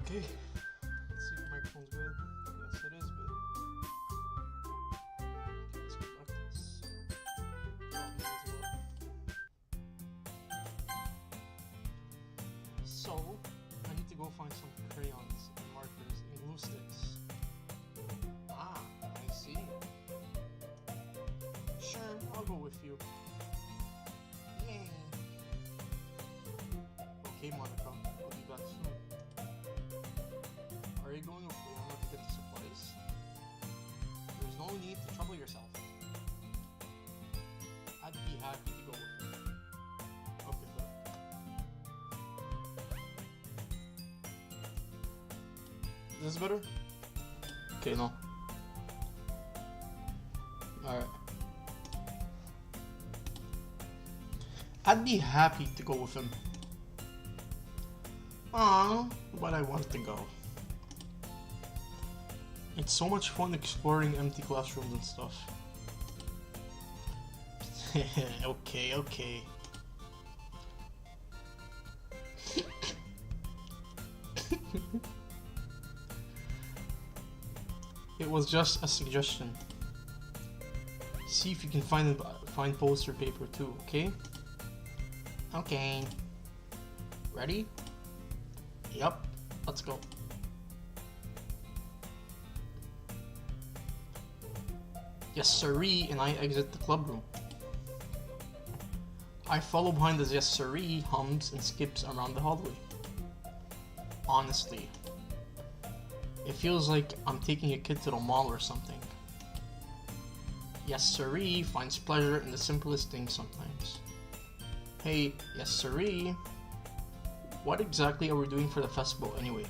Okay, let's see if the microphone's good. Yes, it is good. Okay, let's go back to this. So, I need to go find some crayons and markers and glue sticks. Ah, I see. Sure, I'll go with you. Yay! Okay, Monica, we'll be back soon. Are you going with Leona to get the supplies? There's no need to trouble yourself. I'd be happy to go with you. Okay, good. Is this better? Okay, no. Alright. I'd be happy to go with him. Aww, but I want to go. It's so much fun exploring empty classrooms and stuff. Okay. It was just a suggestion. See if you can find poster paper too, okay? Okay. Ready? Yup, let's go. Yes sirree, and I exit the club room. I follow behind as yes sirree hums and skips around the hallway. Honestly, it feels like I'm taking a kid to the mall or something. Yes sirree finds pleasure in the simplest things sometimes. Hey, yes sirree, what exactly are we doing for the festival anyway?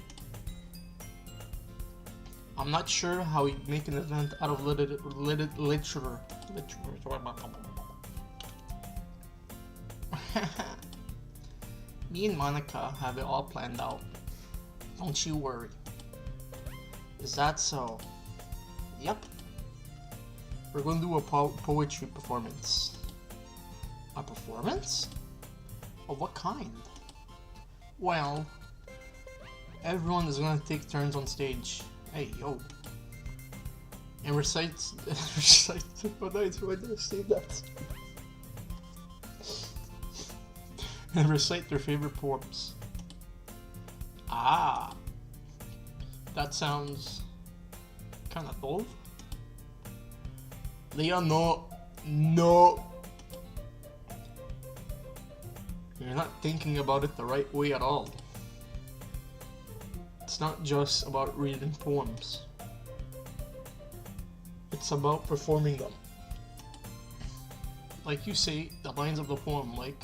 I'm not sure how we make an event out of literature. Me and Monica have it all planned out. Don't you worry. Is that so? Yep. We're going to do a poetry performance. A performance? Of what kind? Well, everyone is going to take turns on stage. Hey, yo. And recite. Why did I say that? And recite their favorite poems. Ah. That sounds kinda dull. Leah, no. You're not thinking about it the right way at all. It's not just about reading poems. It's about performing them. Like you say, the lines of the poem, like,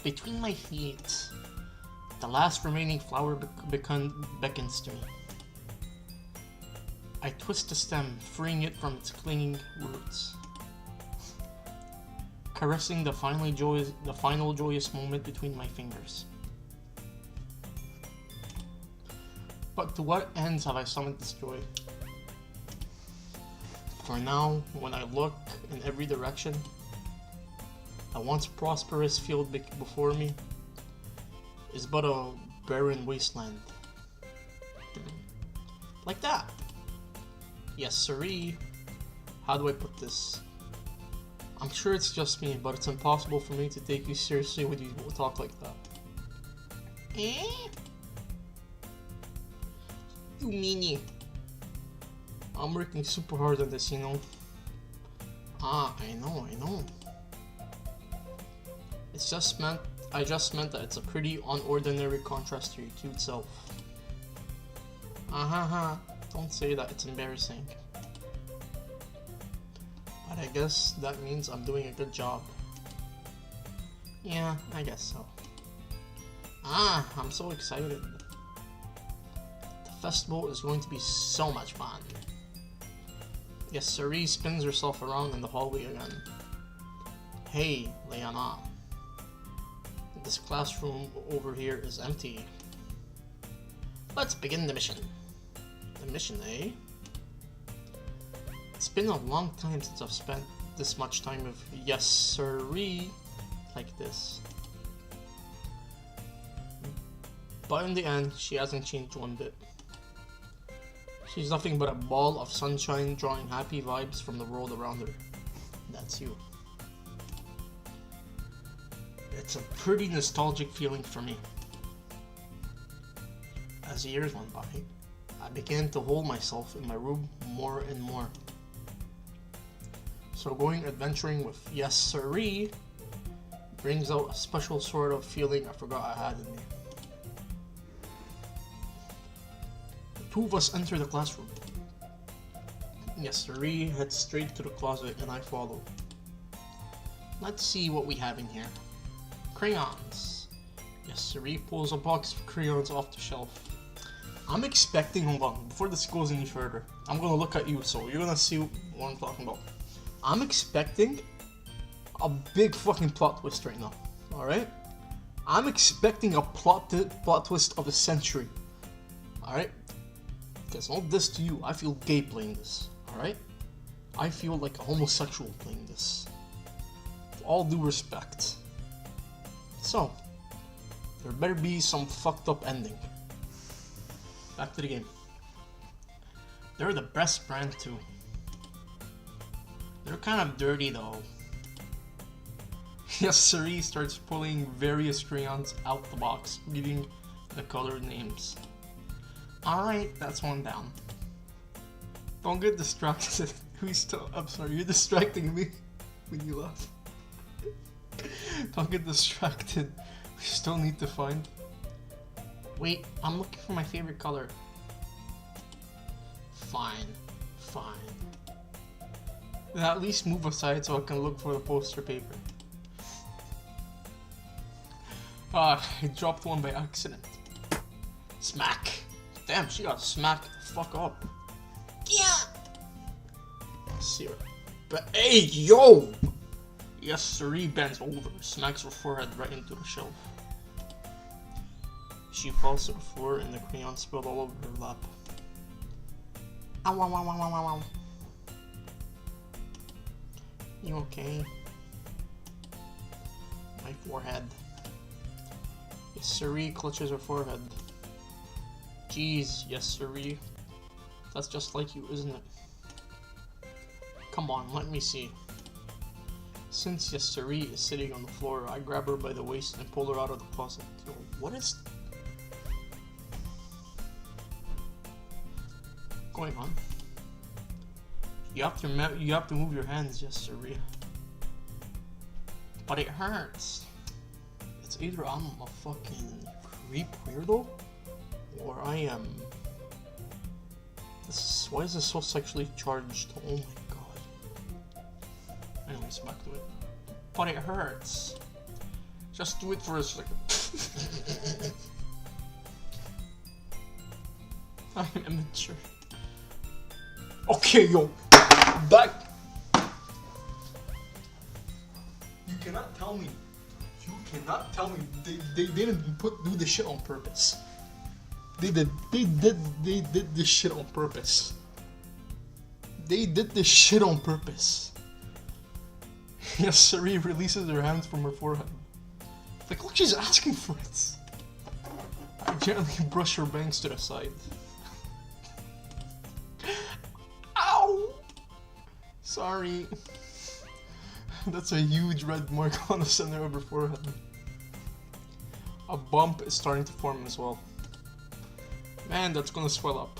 between my feet, the last remaining flower beckons to me. I twist the stem, freeing it from its clinging roots, caressing the final joyous moment between my fingers. But to what ends have I summoned this joy? For now, when I look in every direction, the once prosperous field before me is but a barren wasteland. Like that. Yes sirree. How do I put this? I'm sure it's just me, but it's impossible for me to take you seriously when you talk like that. Eh? You meanie. I'm working super hard on this, you know. Ah, I know. I just meant that it's a pretty unordinary contrast to your cute self. Don't say that, it's embarrassing. But I guess that means I'm doing a good job. Yeah, I guess so. I'm so excited. The festival is going to be so much fun. Yes, sirree spins herself around in the hallway again. Hey, Leona. This classroom over here is empty. Let's begin the mission. The mission, eh? It's been a long time since I've spent this much time with yes sirree like this. But in the end, she hasn't changed one bit. She's nothing but a ball of sunshine drawing happy vibes from the world around her. That's you. It's a pretty nostalgic feeling for me. As the years went by, I began to hold myself in my room more and more. So going adventuring with Yes Siree brings out a special sort of feeling I forgot I had in me. The two of us enter the classroom. Yes Siree heads straight to the closet and I follow. Let's see what we have in here. Crayons. Yes Siree pulls a box of crayons off the shelf. I'm expecting, hold on, before this goes any further, I'm gonna look at you, so you're gonna see what I'm talking about. I'm expecting a big fucking plot twist right now, alright? I'm expecting a plot twist of the century, alright? Because all this to you, I feel gay playing this, alright? I feel like a homosexual playing this. With all due respect. So, there better be some fucked up ending. Back to the game. They're the best brand too. They're kind of dirty though. Yes Siree starts pulling various crayons out the box, reading the colored names. Alright, that's one down. Don't get distracted. I'm sorry, you're distracting me when you laugh. Don't get distracted. We still need to find. Wait, I'm looking for my favorite color. Fine. Then at least move aside so I can look for the poster paper. I dropped one by accident. Smack! Damn, she got smacked the fuck up. Yeah! See her. But hey, yo! Yes, Siree bends over, smacks her forehead right into the shelf. She falls to the floor and the crayon spilled all over her lap. Ow, ow, ow, ow, ow, ow. You okay? My forehead. Yes, Siree clutches her forehead. Jeez, yes, Siree. That's just like you, isn't it? Come on, let me see. Since Yes, Siree is sitting on the floor, I grab her by the waist and pull her out of the closet. Yo, what is going on? You have to move your hands, Yes, Siree. But it hurts. It's either I'm a fucking creep weirdo, or I am. Why is this so sexually charged? Oh my god. Anyways, back to it. But it hurts. Just do it for a second. I'm immature. Okay, yo, back. You cannot tell me. They didn't do this shit on purpose. They did this shit on purpose. They did this shit on purpose. Yes, Siree releases her hands from her forehead. Like, look, she's asking for it. I gently brush her bangs to the side. Ow! Sorry. That's a huge red mark on the center of her forehead. A bump is starting to form as well. Man, that's gonna swell up.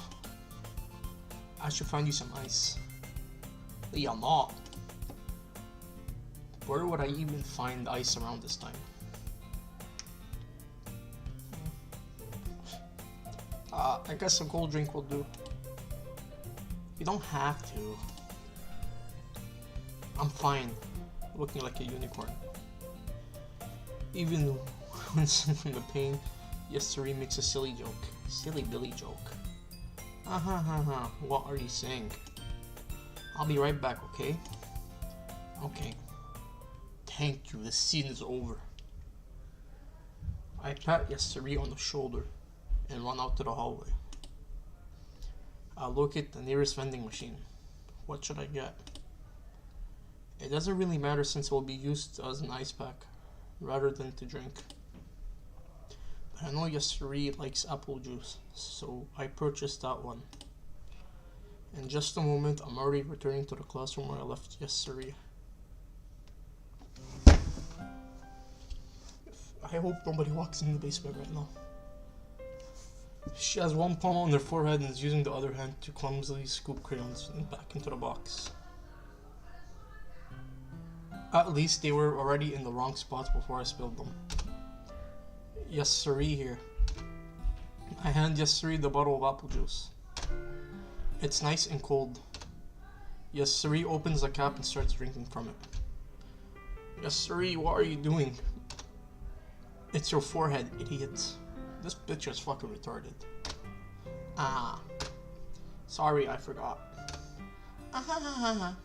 I should find you some ice. Yeah, not. Where would I even find ice around this time? I guess a cold drink will do. You don't have to. I'm fine, looking like a unicorn. Even when from the pain, Yes, Siree makes a silly joke. Silly Billy joke. What are you saying? I'll be right back, okay? Okay. Thank you, the scene is over. I pat Yes, Siree on the shoulder and run out to the hallway. I locate the nearest vending machine. What should I get? It doesn't really matter since it will be used as an ice pack rather than to drink. I know Yasuri likes apple juice, so I purchased that one. In just a moment, I'm already returning to the classroom where I left Yasuri. I hope nobody walks in the basement right now. She has one palm on her forehead and is using the other hand to clumsily scoop crayons back into the box. At least they were already in the wrong spots before I spilled them. Yasuri here. I hand Yasuri the bottle of apple juice. It's nice and cold. Yasuri opens the cap and starts drinking from it. Yasuri, what are you doing? It's your forehead, idiot. This bitch is fucking retarded. Ah. Sorry, I forgot. How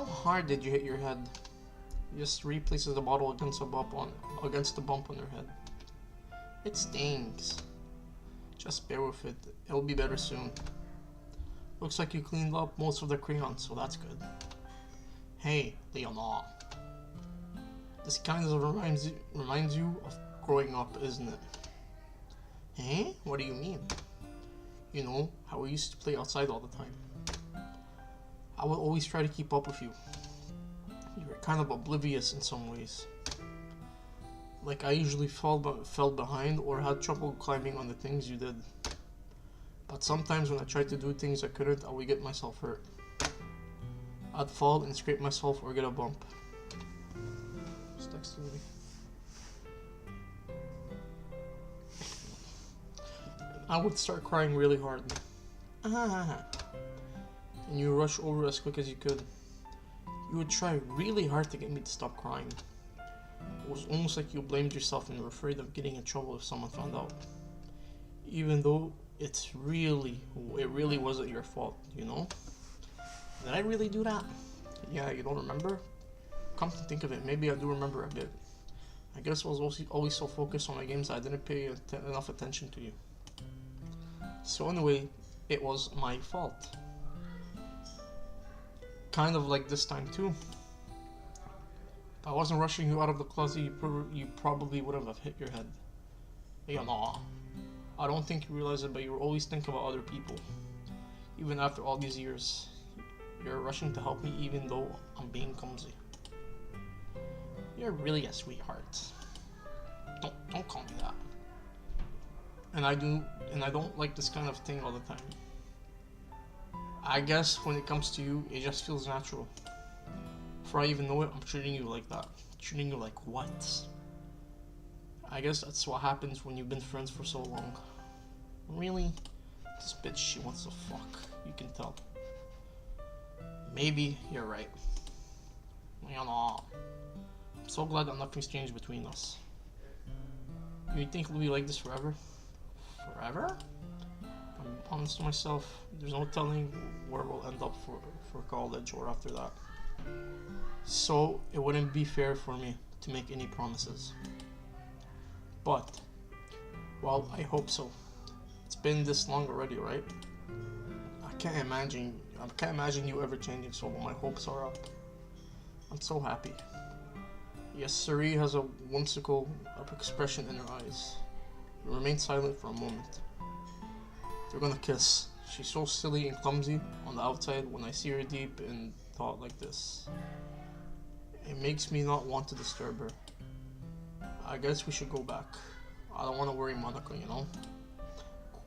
hard did you hit your head? Yasuri places the bottle against the bump on her head. It stings. Just bear with it. It'll be better soon. Looks like you cleaned up most of the crayons, so that's good. Hey, Leonard. This kind of reminds you of growing up, isn't it? Eh? What do you mean? You know, how we used to play outside all the time. I would always try to keep up with you. You were kind of oblivious in some ways. Like I usually fell behind or had trouble climbing on the things you did. But sometimes when I tried to do things I couldn't, I would get myself hurt. I'd fall and scrape myself or get a bump. Just texting me. I would start crying really hard. And you would rush over as quick as you could. You would try really hard to get me to stop crying. It was almost like you blamed yourself and were afraid of getting in trouble if someone found out. Even though it really wasn't your fault, you know? Did I really do that? Yeah, you don't remember? Come to think of it, maybe I do remember a bit. I guess I was always so focused on my games that I didn't pay enough attention to you. So anyway, it was my fault. Kind of like this time too. If I wasn't rushing you out of the closet, you probably would have hit your head. Yeah, nah. I don't think you realize it, but you always think about other people. Even after all these years, you're rushing to help me even though I'm being clumsy. You're really a sweetheart. Don't call me that. And I don't like this kind of thing all the time. I guess when it comes to you, it just feels natural. Before I even know it, I'm treating you like that. Treating you like what? I guess that's what happens when you've been friends for so long. Really? This bitch, she wants to fuck. You can tell. Maybe you're right. You know, I'm so glad that nothing's changed between us. You think we'll be like this forever? Forever? I'm honest to myself, there's no telling where we'll end up for college or after that. So it wouldn't be fair for me to make any promises. But, well, I hope so. It's been this long already, right? I can't imagine you ever changing, so my hopes are up. I'm so happy. Yes, Suri has a whimsical expression in her eyes. We remain silent for a moment. They're gonna kiss. She's so silly and clumsy on the outside when I see her deep in thought like this. It makes me not want to disturb her. I guess we should go back. I don't want to worry Monica, you know?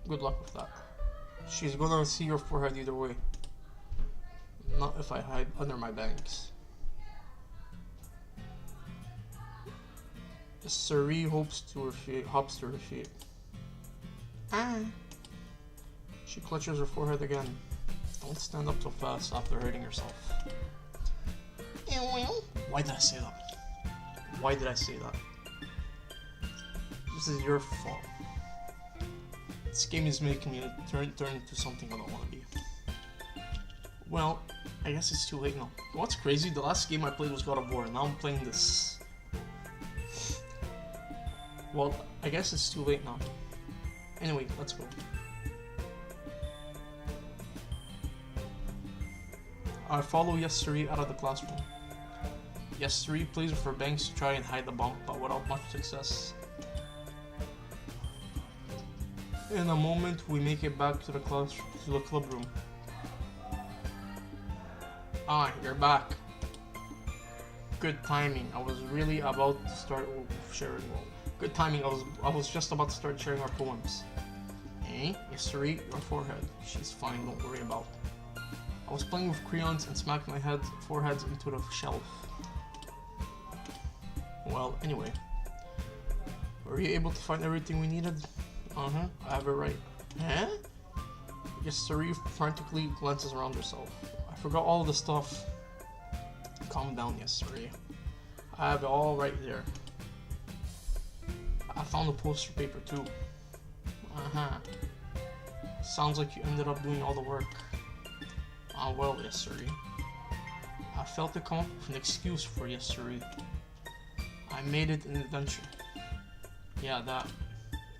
Good luck with that. She's gonna see your forehead either way. Not if I hide under my bangs. Suri hops to her feet. Ah. She clutches her forehead again. Don't stand up so fast after hurting yourself. Why did I say that? Why did I say that? This is your fault. This game is making me turn into something I don't want to be. Well, I guess it's too late now. What's crazy, the last game I played was God of War, and now I'm playing this. Well, I guess it's too late now. Anyway, let's go. I follow Yasuri out of the classroom. Yasuri plays with her bangs to try and hide the bump, but without much success. In a moment, we make it back to the club room. Ah, you're back. Good timing. I was really about to start sharing. Well, good timing. I was just about to start sharing our poems. Eh? Yasuri, your forehead. She's fine. Don't worry about it. I was playing with crayons and smacked my foreheads into the shelf. Well, anyway. Were you able to find everything we needed? Uh-huh. I have it right. Huh? Yasuri frantically glances around herself. I forgot all the stuff. Calm down, Yasuri. I have it all right there. I found the poster paper too. Uh-huh. Sounds like you ended up doing all the work. Ah, well, Yasuri. I felt to come up with an excuse for Yasuri. I made it an adventure. Yeah, that.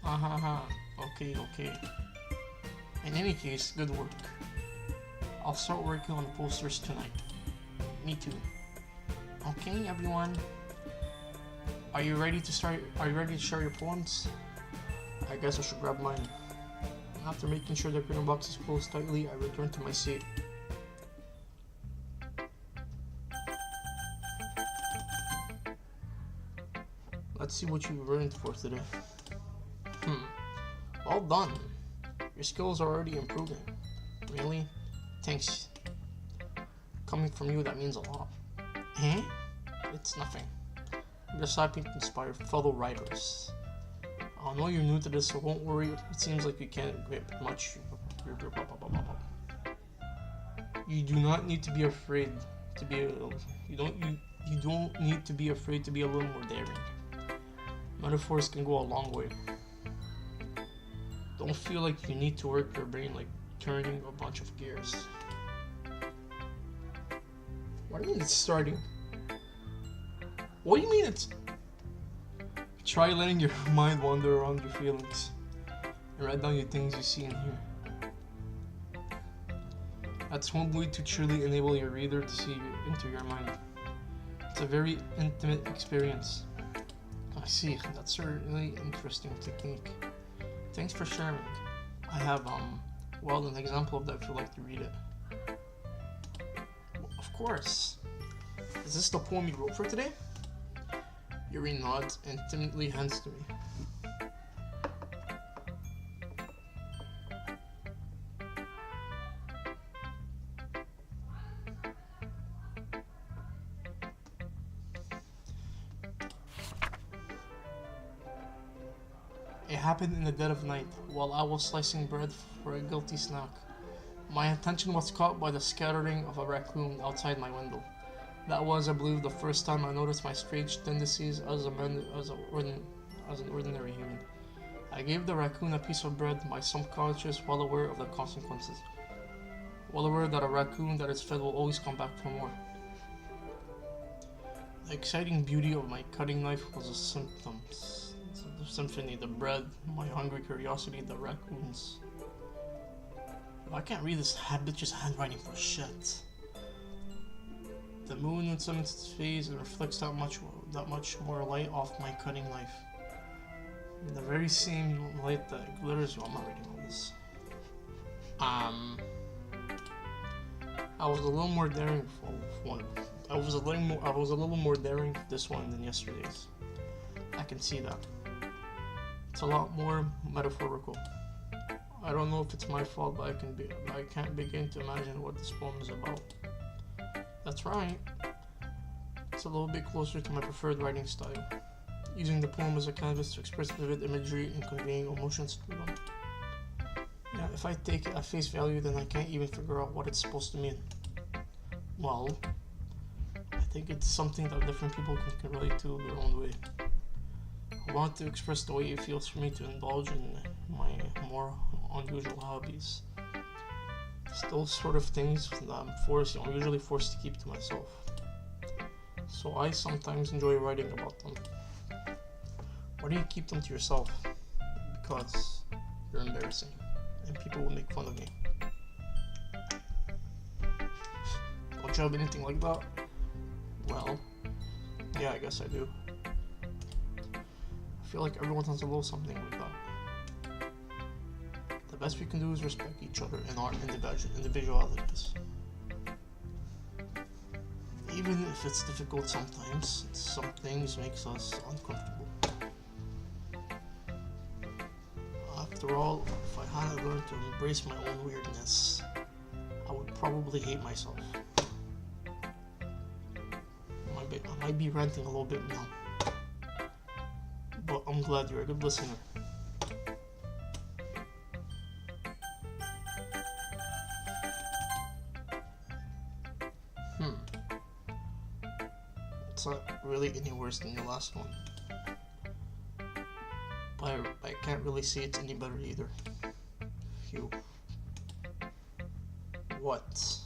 Okay. In any case, good work. I'll start working on the posters tonight. Me too. Okay, everyone. Are you ready to share your poems? I guess I should grab mine. After making sure the crayon box is closed tightly, I return to my seat. Let's see what you learned for today. Well done. Your skills are already improving. Really? Thanks. Coming from you, that means a lot. Eh? It's nothing. I'm just happy to inspire fellow writers. I know you're new to this, so don't worry. It seems like you can't get much. You do not need to be afraid to be you don't need to be afraid to be a little more daring. Metaphors can go a long way. Don't feel like you need to work your brain like turning a bunch of gears. What do you mean it's starting? What do you mean it's... Try letting your mind wander around your feelings and write down your things you see and hear. That's one way to truly enable your reader to see into your mind. It's a very intimate experience. I see, that's a really interesting technique. Thanks for sharing. I have, well, an example of that if you'd like to read it. Of course. Is this the poem you wrote for today? Yuri nods and timidly hands to me. It happened in the dead of night, while I was slicing bread for a guilty snack. My attention was caught by the scattering of a raccoon outside my window. That was, I believe, the first time I noticed my strange tendencies as an ordinary human. I gave the raccoon a piece of bread, my subconscious well aware of the consequences. Well aware that a raccoon that is fed will always come back for more. The exciting beauty of my cutting knife was the symphony, the bread, my hungry curiosity, the raccoons. I can't read this bitch's handwriting for shit. The moon in some its phase and reflects that much more light off my cutting knife. The very same light that glitters while I'm not reading all this. I was a little more daring I was a little more daring this one than yesterday's. I can see that. It's a lot more metaphorical. I don't know if it's my fault, but I can't begin to imagine what this poem is about. That's right. It's a little bit closer to my preferred writing style, using the poem as a canvas to express vivid imagery and conveying emotions through them. Yeah, if I take it at face value, then I can't even figure out what it's supposed to mean. Well, I think it's something that different people can relate to their own way. I want to express the way it feels for me to indulge in my more unusual hobbies. It's those sort of things that I'm usually forced to keep to myself. So I sometimes enjoy writing about them. Why do you keep them to yourself? Because you're embarrassing, and people will make fun of me. Don't you have anything like that? Well, yeah, I guess I do. I feel like everyone has a little something like that. best we can do is respect each other and our individualities. Even if it's difficult sometimes, some things makes us uncomfortable. After all, if I hadn't learned to embrace my own weirdness, I would probably hate myself. I might be ranting a little bit now, but I'm glad you're a good listener. It's not really any worse than the last one, but I can't really see it's any better either. Phew. What?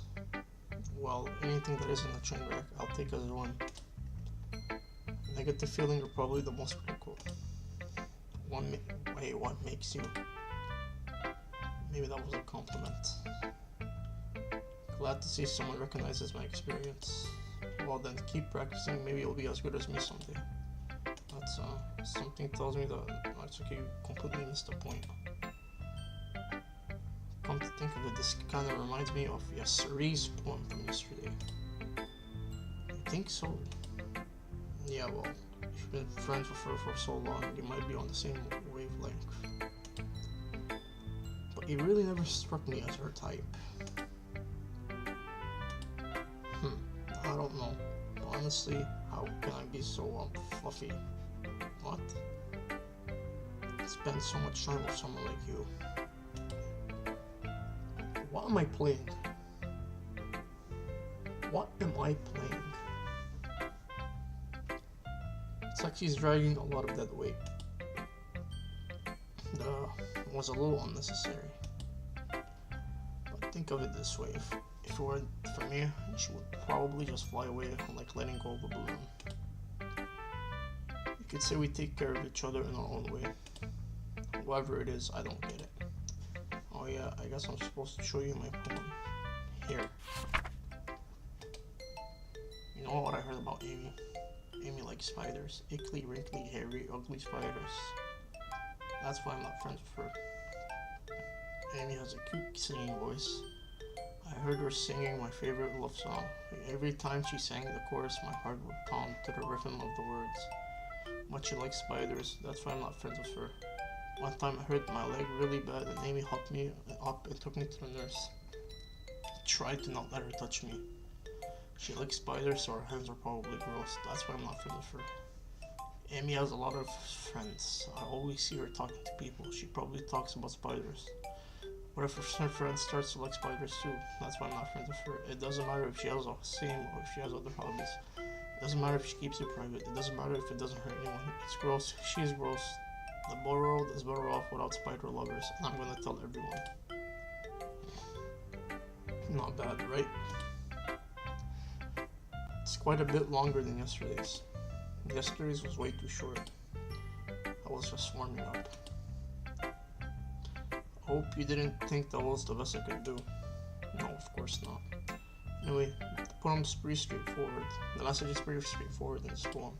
Well, anything that isn't a train wreck, I'll take as one. Negative feeling are probably the most critical. What makes you? Maybe that was a compliment. Glad to see someone recognizes my experience. Well then, keep practicing, maybe you'll be as good as me someday. That's something tells me that it's okay, you completely missed the point. Come to think of it, this kind of reminds me of Yasiri's poem from yesterday. I think so. Yeah, well, if you've been friends with her for so long, you might be on the same wavelength. But he really never struck me as her type. I don't know. Honestly, how can I be so fluffy? What? Spend so much time with someone like you. What am I playing? What am I playing? It's like she's dragging a lot of that weight. It was a little unnecessary. But think of it this way. If it weren't for me, she would probably just fly away like letting go of a balloon. You could say we take care of each other in our own way. Whatever it is, I don't get it. Oh yeah, I guess I'm supposed to show you my poem. Here. You know what I heard about Amy? Amy likes spiders. Ickly, wrinkly, hairy, ugly spiders. That's why I'm not friends with her. Amy has a cute singing voice. I heard her singing my favorite love song. Every time she sang the chorus, my heart would pound to the rhythm of the words. But she likes spiders, that's why I'm not friends with her. One time I hurt my leg really bad and Amy helped me up and took me to the nurse. I tried to not let her touch me. She likes spiders, so her hands are probably gross. That's why I'm not friends with her. Amy has a lot of friends. I always see her talking to people. She probably talks about spiders. What if her friend starts to like spiders too? That's why I'm not friends with her. It doesn't matter if she has the same or if she has other hobbies. It doesn't matter if she keeps it private. It doesn't matter if it doesn't hurt anyone. It's gross. She's gross. The world is better off without spider lovers, and I'm gonna tell everyone. Not bad, right? It's quite a bit longer than yesterday's. Yesterday's was way too short. I was just warming up. Hope you didn't think that was the best I could do. No, of course not. Anyway, the poem's pretty straightforward. The message is pretty straightforward in this poem.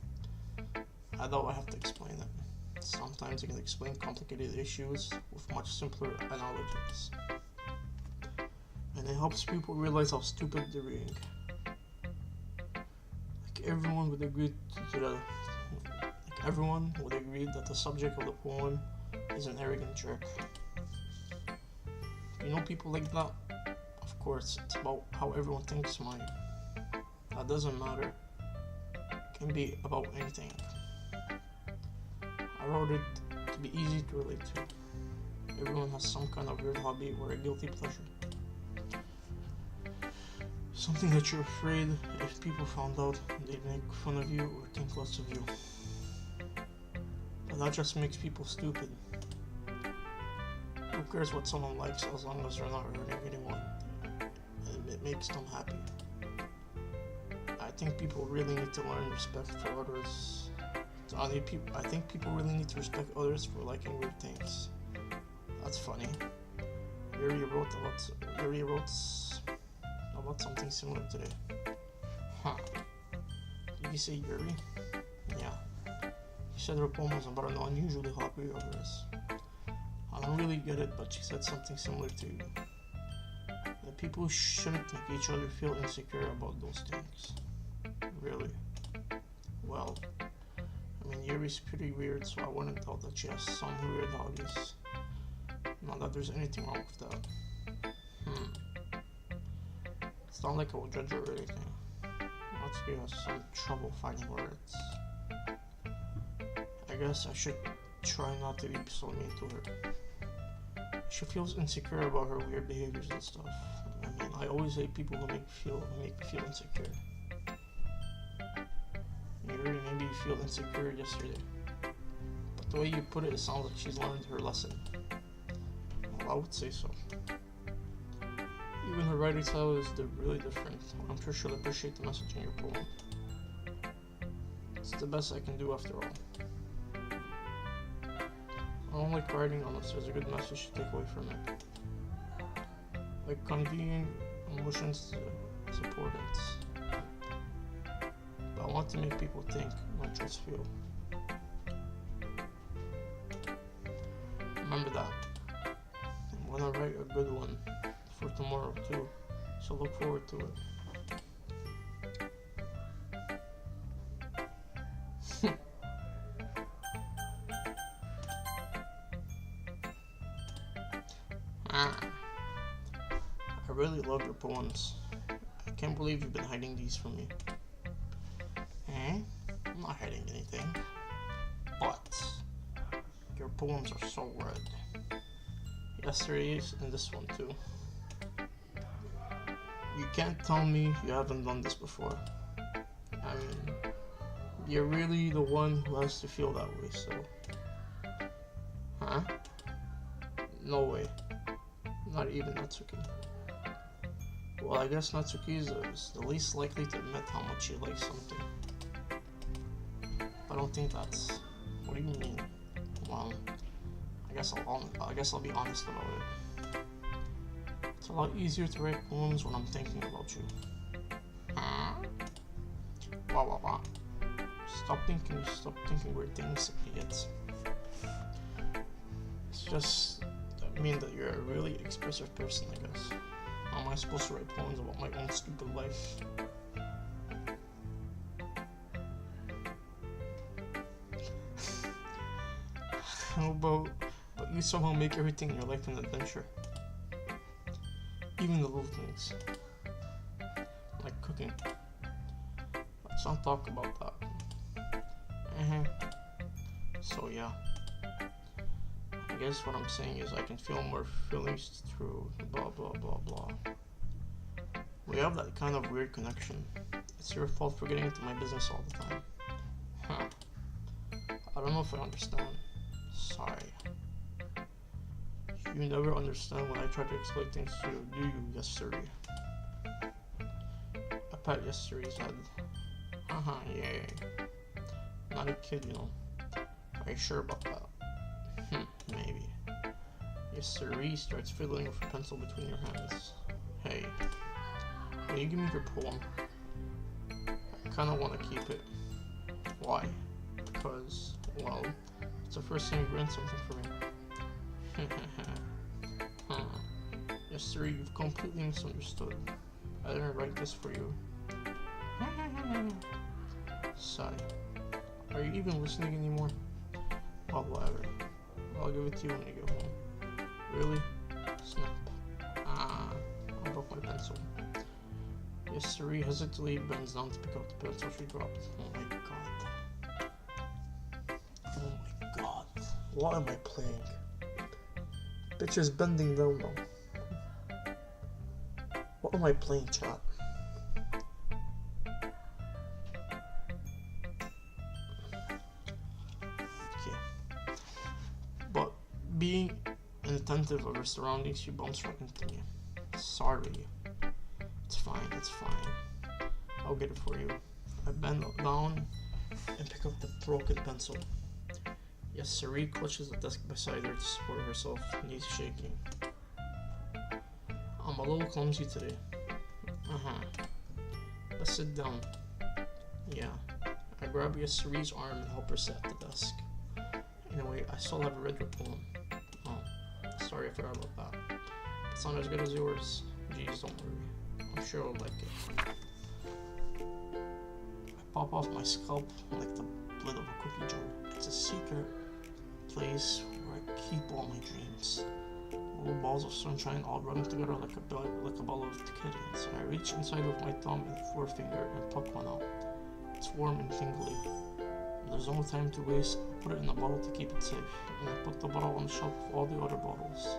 I thought I have to explain it. Sometimes you can explain complicated issues with much simpler analogies. And it helps people realize how stupid they're being. Everyone would agree that the subject of the poem is an arrogant jerk. You know people like that? Of course, it's about how everyone thinks mine. That doesn't matter. It can be about anything. I wrote it to be easy to relate to. Everyone has some kind of weird hobby or a guilty pleasure. Something that you're afraid if people found out, they'd make fun of you or think less of you. But that just makes people stupid. Who cares what someone likes as long as they're not hurting anyone and it makes them happy? I think people really need to learn respect for others. I think people really need to respect others for liking weird things. That's funny. Yuri wrote about something similar today. Huh. Did you say Yuri? Yeah. He said her poem was about an unusually hot period of hers. I don't really get it, but she said something similar to that people shouldn't make each other feel insecure about those things. Really? Well, I mean, Yuri's pretty weird, so I wouldn't doubt that she has some weird hobbies. Not that there's anything wrong with that. It's not like I would judge her or anything. Natsuki has some trouble finding words. I guess I should try not to be so mean to her. She feels insecure about her weird behaviors and stuff. I mean, I always hate people who make me feel insecure. Maybe you feel insecure yesterday. But the way you put it, it sounds like she's learned her lesson. Well, I would say so. Even her writing style is really different. I'm sure she'll appreciate the message in your poem. It's the best I can do after all. I don't like writing unless there's a good message to take away from it. Like conveying emotions is important. But I want to make people think, not just feel. Remember that. I'm gonna write a good one for tomorrow too, so look forward to it. I really love your poems. I can't believe you've been hiding these from me. I'm not hiding anything. But your poems are so good. Yesterday's and this one too. You can't tell me you haven't done this before. I mean, you're really the one who has to feel that way, so. Huh? No way. Not even Natsuki. Well, I guess Natsuki is the least likely to admit how much she likes something. I don't think that's... What do you mean? Well, I guess I'll be honest about it. It's a lot easier to write poems when I'm thinking about you. Wow. Stop thinking weird things, idiots. It's just, I mean that you're a really expressive person, I guess. How am I supposed to write poems about my own stupid life? How about you somehow make everything in your life an adventure? Even the little things. Like cooking. Let's not talk about that. So yeah. I guess what I'm saying is I can feel more feelings through blah blah blah blah. We have that kind of weird connection. It's your fault for getting into my business all the time. I don't know if I understand. Sorry. You never understand when I try to explain things to you, do you, Yesteri? I pat Yesteri's head. Yeah. Not a kid, you know. Are you sure about that? Maybe. Yesteri starts fiddling with a pencil between your hands. Hey, will you give me your poem? I kinda wanna keep it. Why? Because, well, it's the first time you've written something for me. Yesteri, you've completely misunderstood. I didn't write this for you. Sigh. Are you even listening anymore? Well, whatever. I'll give it to you when you get home. Really? Snap. I broke my pencil. Yesteri hesitantly bends down to pick up the pencil she dropped. Oh my god. What am I playing? Bitch is bending down now. What am I playing, chat? Okay. But being inattentive of her surroundings, she bumps right into me. Sorry. It's fine. I'll get it for you. I bend down and pick up the broken pencil. Yesteri clutches the desk beside her to support herself, knees shaking. I'm a little clumsy today. Let's sit down. Yeah. I grab Yesteri's arm and help her sit at the desk. Anyway, I still haven't read your poem. Oh. Sorry, I forgot about that. It's not as good as yours. Jeez, don't worry. I'm sure I'll like it. I pop off my scalp like the lid of a cookie jar. It's a secret place where I keep all my dreams. Little balls of sunshine all running together like a ball of kittens. I reach inside with my thumb and forefinger and pop one out. It's warm and tingly. There's no time to waste. I put it in a bottle to keep it safe, and I put the bottle on the shelf with all the other bottles.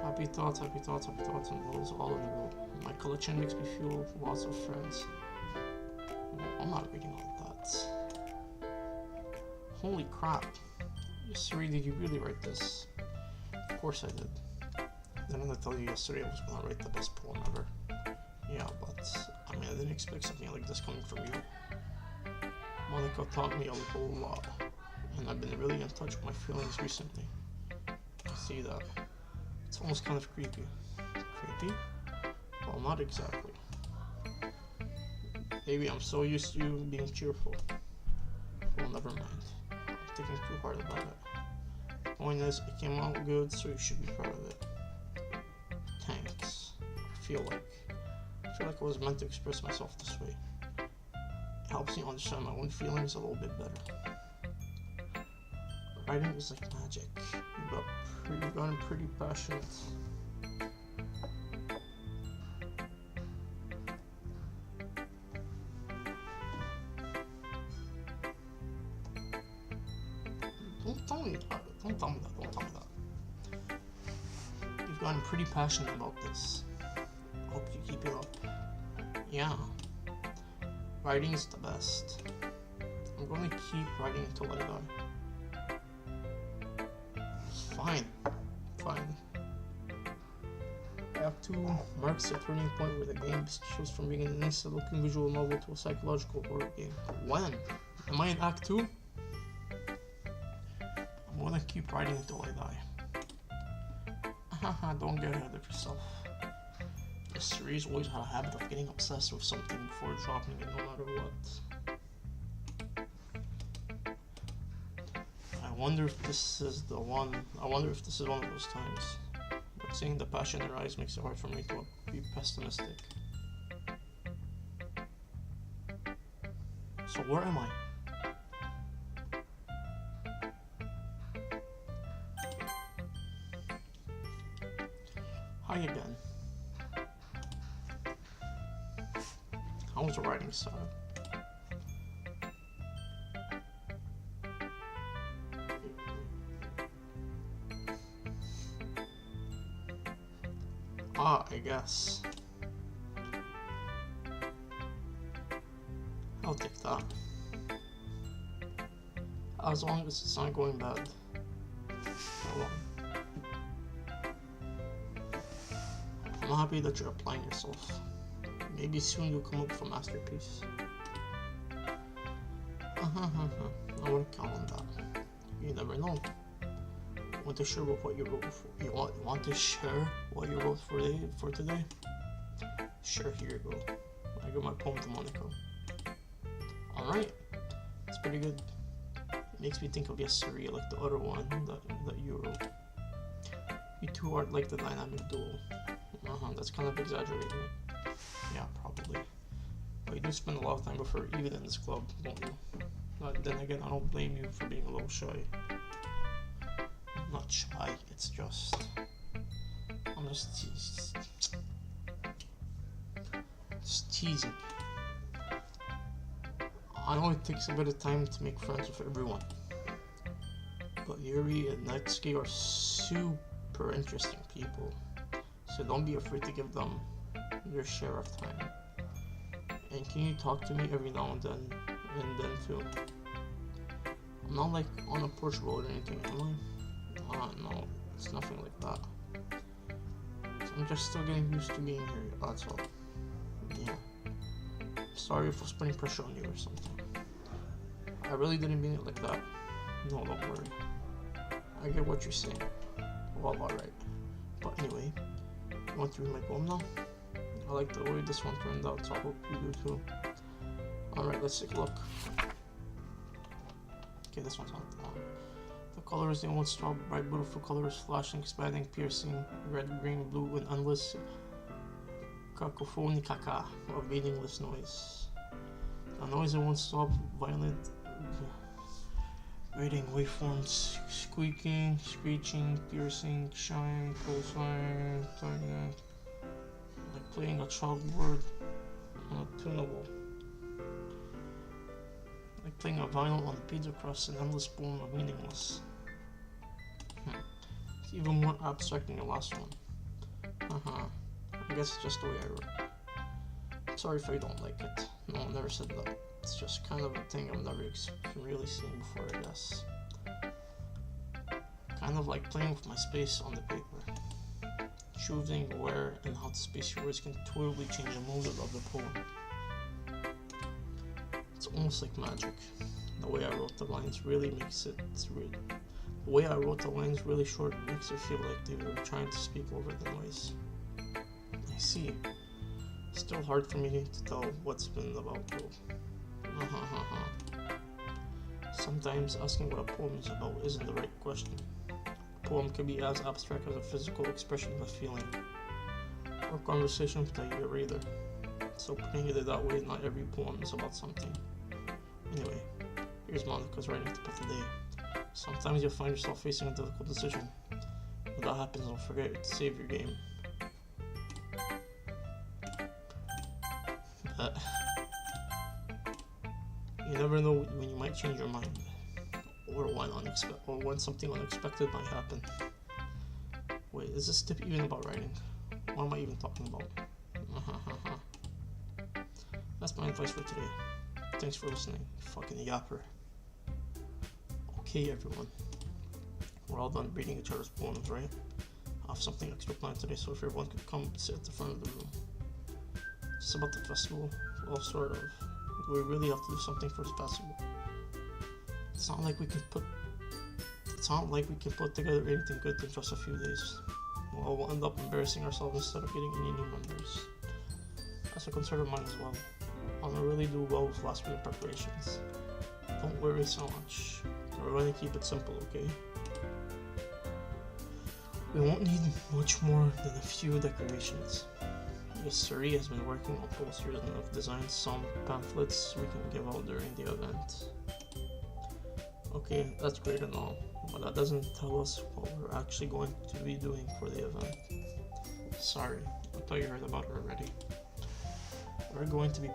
Happy thoughts, happy thoughts, happy thoughts, and those all in a row. My collection makes me feel lots of friends. Well, I'm not reading all that. Holy crap. Yesterday, did you really write this? Of course I did. Didn't I tell you yesterday I was gonna write the best poem ever? Yeah, but I mean, I didn't expect something like this coming from you. Monica taught me a whole lot, and I've been really in touch with my feelings recently. I see that. It's almost kind of creepy. Creepy? Well, not exactly. Maybe I'm so used to you being cheerful. Well, never mind. I'm thinking too hard about it. Point is, it came out good, so you should be proud of it. Thanks. I feel like I was meant to express myself this way. It helps me understand my own feelings a little bit better. Writing is like magic. You've gotten pretty passionate. Don't tell me that. Don't tell me that. Don't tell me that. You've gotten pretty passionate about this. Hope you keep it up. Yeah. Writing is the best. I'm going to keep writing until I die. Fine. Fine. Act 2 marks a turning point where the game shifts from being an innocent-looking visual novel to a psychological horror game. When? Am I in Act 2? I'm gonna keep writing until I die. Haha, don't get ahead of yourself. This series always had a habit of getting obsessed with something before dropping it no matter what. I wonder if this is one of those times. But seeing the passion in her eyes makes it hard for me to be pessimistic. So where am I? Hi again. How was the writing style? I guess. I'll take that. As long as it's not going bad. Hold on. I'm happy that you're applying yourself. Maybe soon you'll come up with a masterpiece. I wouldn't count on that. You never know. Want to share what you wrote for? You want to share what you wrote for today? Sure, here you go. I got my poem to Monica. Alright, it's pretty good. It makes me think of yesterday, like the other one that you wrote. You two are like the dynamic duo. That's kind of exaggerating it. Yeah, probably. But you do spend a lot of time with her, even in this club, don't you? But then again, I don't blame you for being a little shy. I'm not shy, it's just... I'm just teasing. I know it takes a bit of time to make friends with everyone. But Yuri and Natsuki are super interesting people. So don't be afraid to give them your share of time. And can you talk to me every now and then too? I'm not like unapproachable or anything, am I? No, it's nothing like that. I'm just still getting used to being here, that's all. Yeah. Sorry if I was putting pressure on you or something. I really didn't mean it like that. No, don't worry. I get what you're saying. Well, alright. But anyway, you want to read my poem now? I like the way this one turned out, so I hope you do too. Alright, let's take a look. Okay, this one's not long. The colors they won't stop. Bright, beautiful colors, flashing, expanding, piercing, red, green, blue, and endless cacophony caca of meaningless noise. A noise that won't stop, violent, rating waveforms, squeaking, screeching, piercing, shine, coastline, like playing a chalkboard on a tunable. Like playing a vinyl on a page across an endless poem of meaningless. It's even more abstract than your last one. I guess it's just the way I wrote. Sorry if I don't like it. No, I never said that. It's just kind of a thing I've never really seen before, I guess. Kind of like playing with my space on the paper. Choosing where and how to space your words can totally change the mood of the poem. It's almost like magic. The way I wrote the lines really makes it's real. The way I wrote the lines really short makes it feel like they were trying to speak over the noise. I see. Still hard for me to tell what's been about though. Sometimes asking what a poem is about isn't the right question. A poem can be as abstract as a physical expression of a feeling, or conversation with a reader. So putting it that way, not every poem is about something. Anyway, here's Monica's writing tip of the day. Sometimes you'll find yourself facing a difficult decision. When that happens, don't forget to save your game. But you never know when you might change your mind, or when something unexpected might happen. Wait, is this tip even about writing? What am I even talking about? That's my advice for today. Thanks for listening, fucking yapper. Okay, everyone. We're all done reading each other's poems, right? I have something extra planned today, so if everyone could come sit at the front of the room. Just about the festival, well, sort of. Do we really have to do something for the festival? It's not like we can put together anything good in just a few days. Well, we'll end up embarrassing ourselves instead of getting any new members. That's a concern of mine as well. I want to really do well with last minute preparations. Don't worry so much. We're going to keep it simple, okay? We won't need much more than a few decorations. Miss Suri has been working on posters and have designed some pamphlets we can give out during the event. Okay, that's great and all, but that doesn't tell us what we're actually going to be doing for the event. Sorry, I thought you heard about it already. We're going to be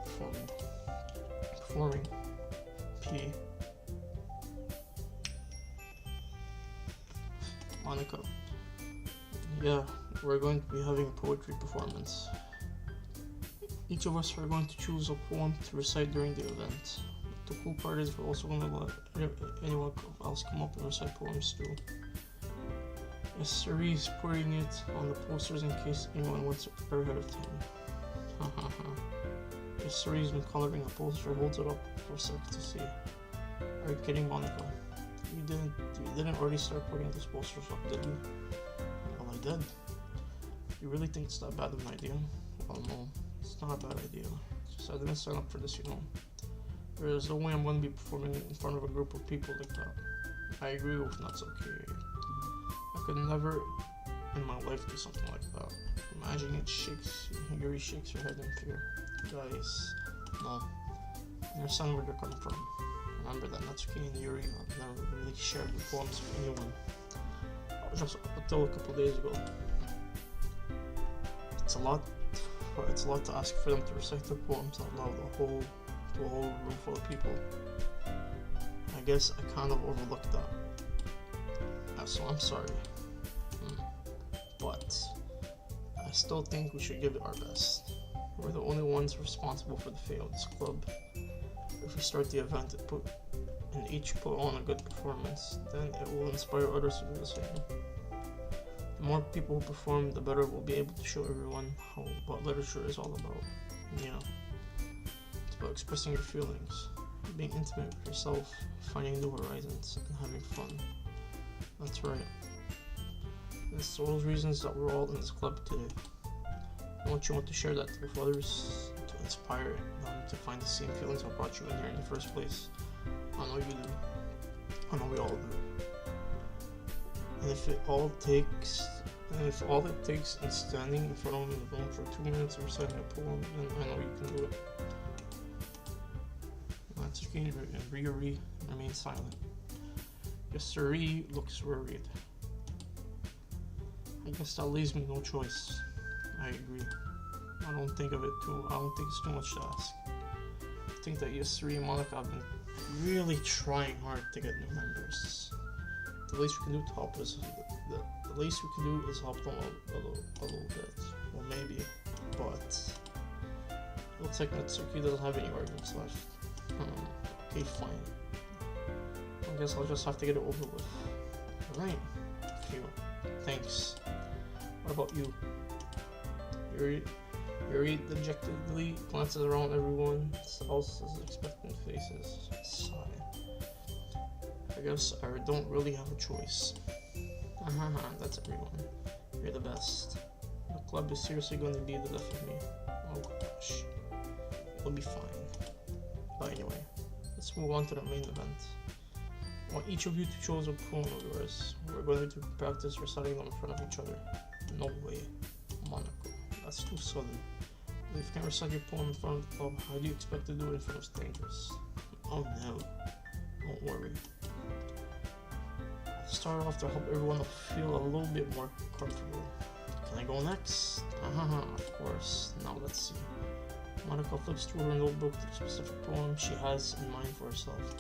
performing P. Monica. Yeah, we're going to be having a poetry performance. Each of us are going to choose a poem to recite during the event. The cool part is we're also going to let anyone else come up and recite poems too. Yes, Suri is putting it on the posters in case anyone wants to prepare ahead of time. Yes, Suri's been coloring a poster, holds it up for a second to see. Are you kidding, Monica? You didn't already start putting those posters up, did you? Well, I did. You really think it's that bad of an idea? Well, no, it's not a bad idea. It's just I didn't sign up for this, you know. There's no way I'm going to be performing in front of a group of people like that. I agree with that's okay. I could never in my life do something like that. Imagine it shakes, Yuri shakes her head in fear. Guys, no. I understand where they're coming from. Remember that Natsuki and Yuri have never really shared the poems with anyone. Just up until a couple days ago. It's a lot to ask for them to recite their poems out loud to a whole room full of people. I guess I kind of overlooked that. So I'm sorry. But I still think we should give it our best. We're the only ones responsible for the fate of this club. If we start the event and each put on a good performance, then it will inspire others to do the same. The more people who perform, the better we'll be able to show everyone what literature is all about. Yeah. It's about expressing your feelings, being intimate with yourself, finding new horizons, and having fun. That's right. It's all those reasons that we're all in this club today. I want to share that with others, to inspire them to find the same feelings that brought you in here in the first place. I know you do. I know we all do. And if all it takes is standing in front of him in the room for 2 minutes or reciting a poem, then I know you can do it. Natsuki and Ryori remain silent. Yasuri looks worried. I guess that leaves me no choice. I agree. I don't think it's too much to ask. I think that Yasuri and Monica have been really trying hard to get new members. The least we can do to help is the least we can do is help them a little bit. Well, maybe, but it looks like Natsuki doesn't have any arguments left. Okay, fine. I guess I'll just have to get it over with. Alright. Phew. Thanks. What about you? Yuri dejectedly glances around everyone else's expectant faces. Sigh. I guess I don't really have a choice. That's everyone. You're the best. The club is seriously going to be the death of me. Oh gosh. It'll be fine. But anyway, let's move on to the main event. I want each of you to choose a poem of yours. We're going to practice reciting them in front of each other. No way. Monaco. That's too sudden. If you can't recite your poem in front of the club, how do you expect to do it in front of strangers? Oh no. Don't worry. I'll start off to help everyone to feel a little bit more comfortable. Can I go next? Of course. Now let's see. Monica flips through her notebook to the specific poem she has in mind for herself.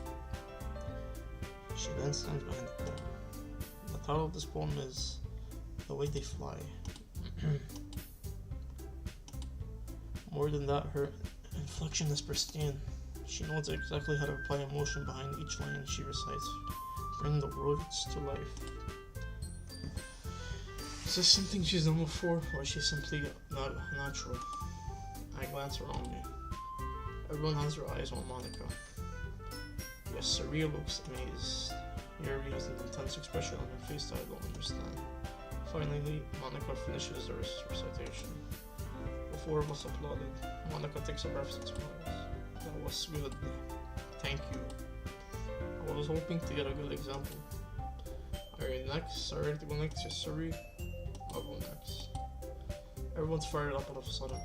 She then stands behind the poem. The title of this poem is The Way They Fly. More than that, her inflection is pristine. She knows exactly how to apply emotion behind each line she recites, bringing the words to life. Is this something she's done before, or is she simply not natural? I glance around me. Everyone has their eyes on Monica. Yes, Saria looks amazed. Yuri has an intense expression on her face that I don't understand. Finally, Monica finishes her recitation. The four of us applauded. Monica takes a breath and smiles. That was good. Thank you. I was hoping to get a good example. Are you next? Are you ready to go next? Yes, Suri. I'll go next. Everyone's fired up all of a sudden.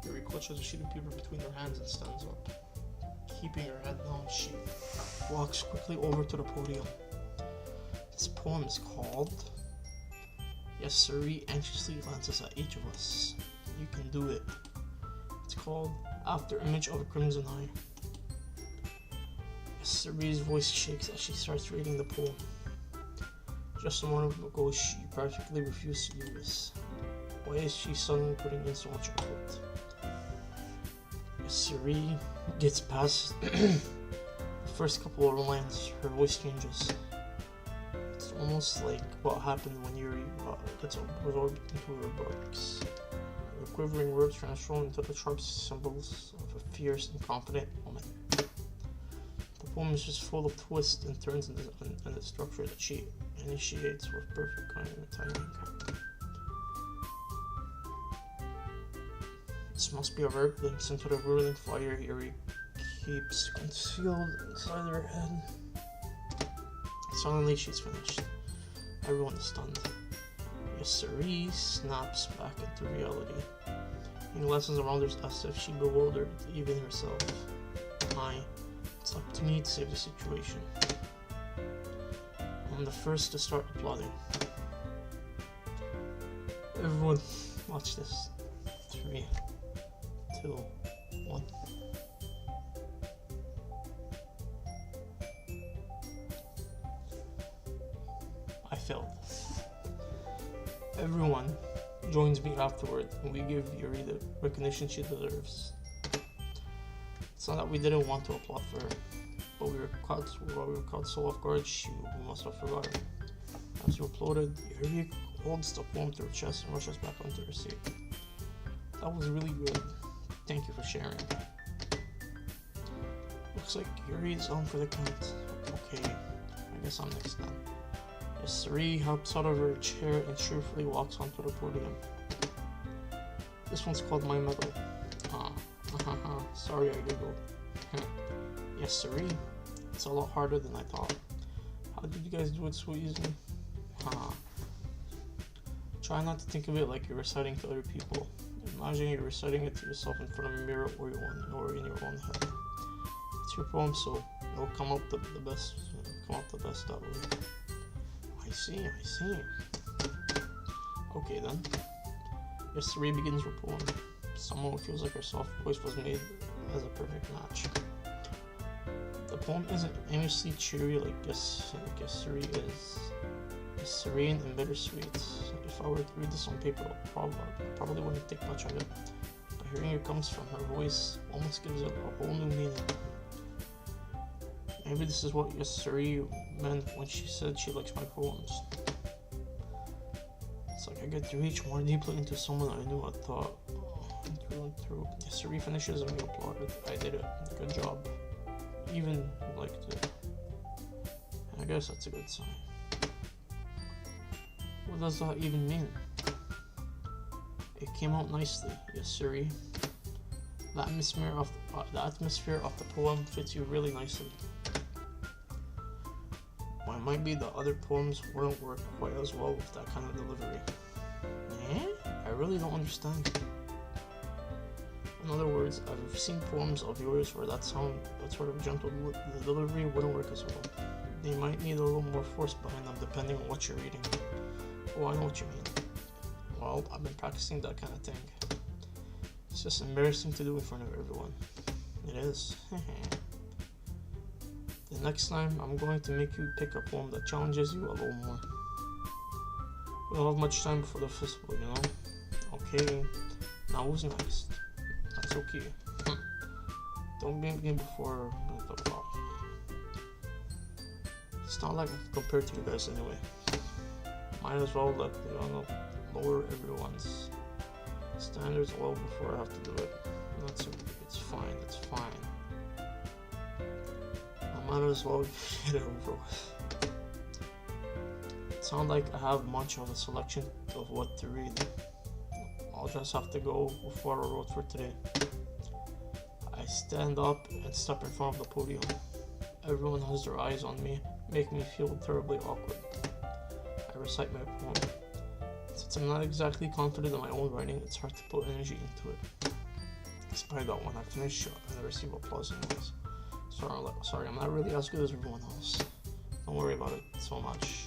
Yuri clutches a sheet of paper between her hands and stands up. Keeping her head down, she walks quickly over to the podium. This poem is called... Yes, Suri anxiously glances at each of us. You can do it. It's called After Image of a Crimson Eye. Yes, Suri's voice shakes as she starts reading the poem. Just a moment ago, she practically refused to do this. Why is she suddenly putting in so much effort? As Suri gets past the first couple of lines, her voice changes. It's almost like what happened when Yuri gets absorbed into her books. The quivering words transform into the sharp symbols of a fierce and confident woman. The poem is just full of twists and turns in the structure that she initiates with perfect timing. This must be a verb linked into the whirling fire Yuri keeps concealed inside her head. Suddenly she's finished. Everyone is stunned. Yasuri snaps back into reality. He glances around her as if she bewildered even herself. It's up to me to save the situation. I'm the first to start applauding. Everyone, watch this. 3, 2, 1. I failed. Everyone joins me afterward and we give Yuri the recognition she deserves. It's not that we didn't want to applaud for her, but we were caught so off guard we must have forgotten. As we applauded, Yuri holds the poem to her chest and rushes back onto her seat. That was really good. Thank you for sharing. Looks like Yuri is on for the count. Okay, I guess I'm next then. Yasuri hops out of her chair and cheerfully walks onto the podium. This one's called My Medal. Sorry I giggled. Yasuri, it's a lot harder than I thought. How did you guys do it so easily? Try not to think of it like you're reciting to other people. Imagine you're reciting it to yourself in front of a mirror or in your own head. It's your poem, so it'll come out the best. Come out the best that way. I see. Okay then. Yesterday begins your poem. Someone who feels like her soft voice was made as a perfect match. The poem isn't aimlessly cheery like yesterday is. It's serene and bittersweet. If I were to read this on paper, I probably wouldn't think much of it. But hearing it comes from her voice almost gives it a whole new meaning. Maybe this is what yesterday meant when she said she likes my poems. It's like I get to reach more deeply into someone I knew I thought through. Yesterday finishes and we applaud it. I did it. Good job. Even liked it. I guess that's a good sign. What does that even mean? It came out nicely, yes sirree. The atmosphere of the poem fits you really nicely. Well, it might be the other poems wouldn't work quite as well with that kind of delivery. I really don't understand. In other words, I've seen poems of yours where that sort of gentle delivery wouldn't work as well. They might need a little more force behind them depending on what you're reading. Oh, I know what you mean. Well, I've been practicing that kind of thing. It's just embarrassing to do in front of everyone. It is. The next time, I'm going to make you pick a poem that challenges you a little more. We don't have much time before the festival, you know? Okay, now who's next? That's okay. Don't begin before the clock. It's not like I can compare to you guys anyway. Might as well let lower everyone's standards a little before I have to do it. That's okay. It's fine. I might as well get it over with. It sounds like I have much of a selection of what to read. I'll just have to go with what I wrote for today. I stand up and step in front of the podium. Everyone has their eyes on me, making me feel terribly awkward. I recite my poem. Since I'm not exactly confident in my own writing, it's hard to put energy into it. Despite that, when I finish, I receive applause anyways. Sorry, I'm not really as good as everyone else. Don't worry about it so much.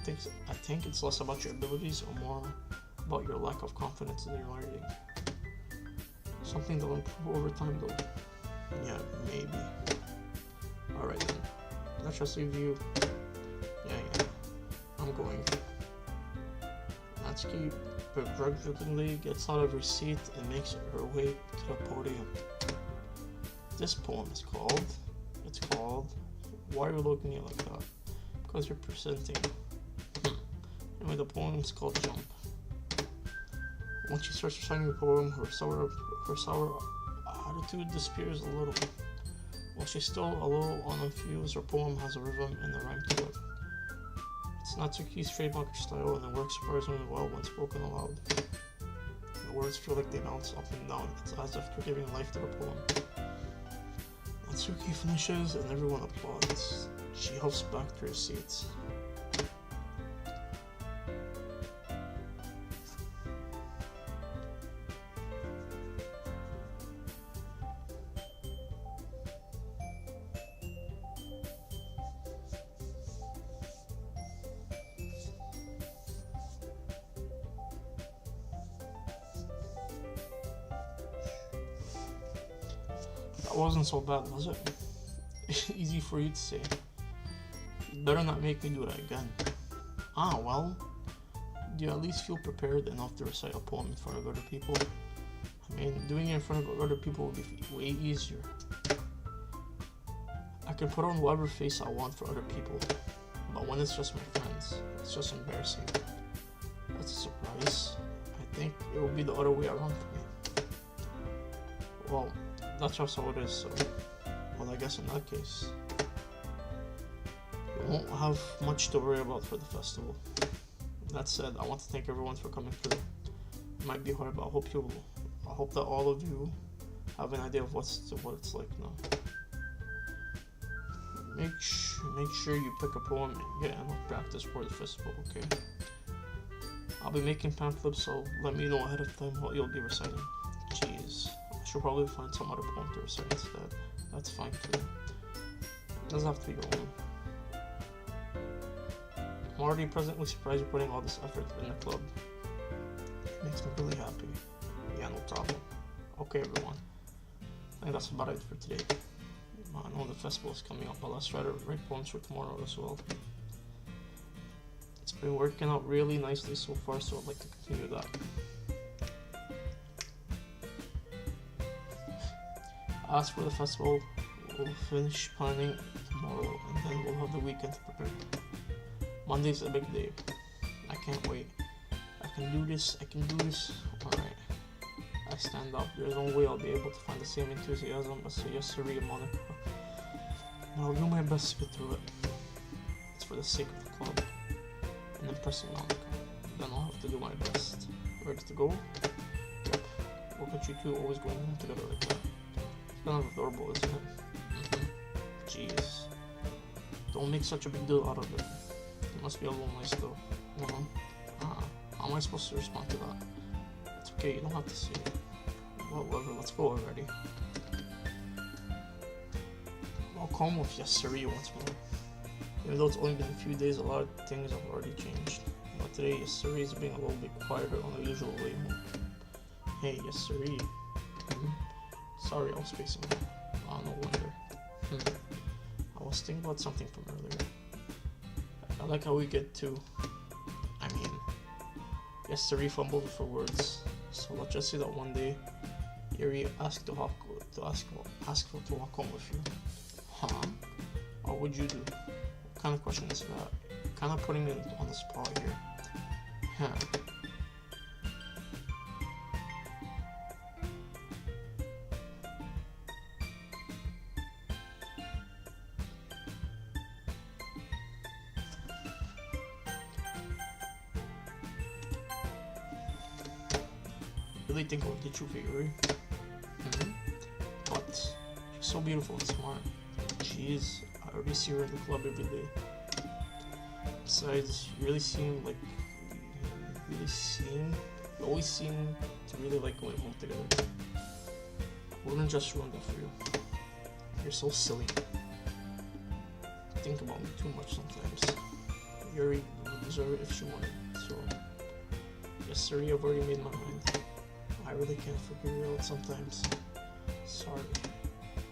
I think it's less about your abilities or more about your lack of confidence in your writing. Something that'll improve over time though. Yeah, maybe. Alright then. Let's just leave you. Yeah. I'm going. Natsuki begrudgingly gets out of her seat and makes her way to the podium. This poem is called. It's called. Why are you looking at me like that? Because you're presenting. Anyway, the poem is called Jump. Once she starts reciting the poem, her sour attitude disappears a little. While she's still a little unenthused, her poem has a rhythm and a rhyme to it. It's Natsuki's trademark style, and it works surprisingly well when spoken aloud. The words feel like they bounce up and down. It's as if they're giving life to the poem. Natsuki finishes, and everyone applauds. She huffs back to her seat. That wasn't so bad, was it? Easy for you to say. You better not make me do that again. Well, do you at least feel prepared enough to recite a poem in front of other people? I mean, doing it in front of other people would be way easier. I can put on whatever face I want for other people, but when it's just my friends, it's just embarrassing. That's a surprise. I think it will be the other way around for me. Well, that's just how it is, so, well, I guess in that case, you won't have much to worry about for the festival. That said, I want to thank everyone for coming through. It might be hard, but I hope that all of you have an idea of what it's like now. Make sure you pick a poem and get enough practice for the festival, okay? I'll be making pamphlets, so let me know ahead of time what you'll be reciting. Jeez, I should probably find some other poem to recite instead. That's fine too. It doesn't have to be your own. I'm already presently surprised you're putting all this effort in the club. It makes me really happy. Yeah, no problem. Okay, everyone. I think that's about it for today. I know the festival is coming up, but let's try to write poems for tomorrow as well. It's been working out really nicely so far, so I'd like to continue that. As for the festival, we'll finish planning tomorrow, and then we'll have the weekend to prepare. Monday's a big day. I can't wait. I can do this. Alright. I stand up. There's no way I'll be able to find the same enthusiasm as yesterday and Monica. And I'll do my best to get through it. It's for the sake of the club and impressing Monica. Then I'll have to do my best. Ready to go? Yep. Look at you two always going home together like that. It's kind of adorable, isn't it? Jeez. Don't make such a big deal out of it. It must be a little nice though. How am I supposed to respond to that? It's okay, you don't have to say it. Whatever, let's go already. I'll come with yes siree once more. Even though it's only been a few days, a lot of things have already changed. But today, yes siree is being a little bit quieter on the usual way. Hey, yes siree. Sorry, I was spacing out. No wonder. I was thinking about something from earlier. I like how we get to... yes siree fumbled for words. So let's just say that one day, Yuri asked to walk home with you. Huh? What would you do? What kind of question is that? Kind of putting me on the spot here. Huh. Really think I would get you for Yuri. But she's so beautiful and smart. Jeez, I already see her in the club every day. Besides, you always seem to really like going home together. I wouldn't just ruin that for you. You're so silly. You think about me too much sometimes. Yuri would deserve it if she wanted. So, yes sir, I've already made my mind. I really can't figure it out sometimes. Sorry.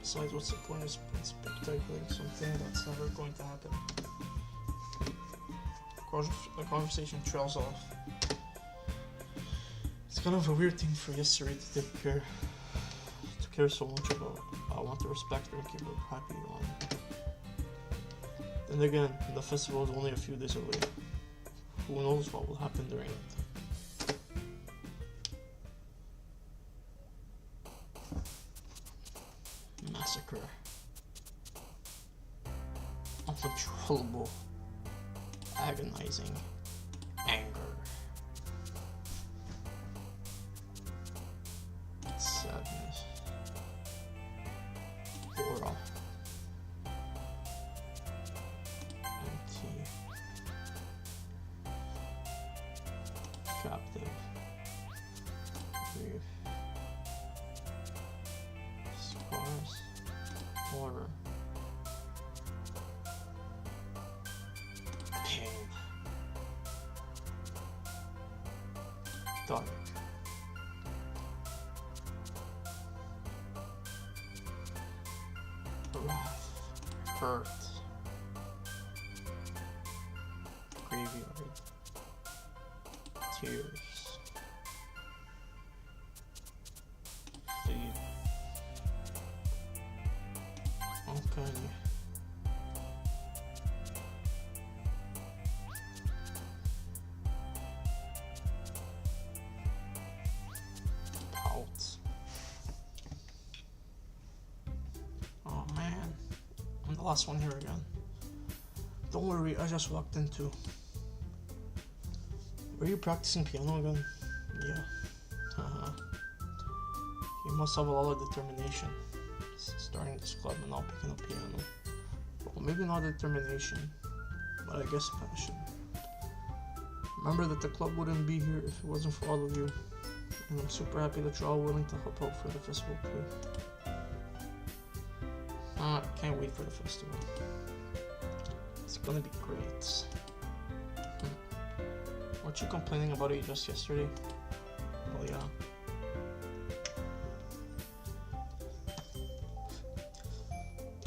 Besides, what's the point of spectacular something that's never going to happen? The conversation trails off. It's kind of a weird thing for yesterday to care so much about. I want to respect her and keep her happy on. Then again, the festival is only a few days away. Who knows what will happen during it? Massacre. Uncontrollable. Agonizing. Anger. Sadness. Horror. Empty. Captive. Grief. Scars. Horror. Pain. Dark. Wrath. Hurt. Graveyard. Tears. Fear. Uncanny. Pout. Oh man, I'm the last one here again. Don't worry, I just walked into. Were you practicing piano again? Yeah. You must have a lot of determination. Starting this club and not picking up piano. Well, maybe not determination, but I guess passion. Remember that the club wouldn't be here if it wasn't for all of you, and I'm super happy that you're all willing to help out for the festival too. I can't wait for the festival. It's gonna be great. Weren't you complaining about it just yesterday? Oh yeah.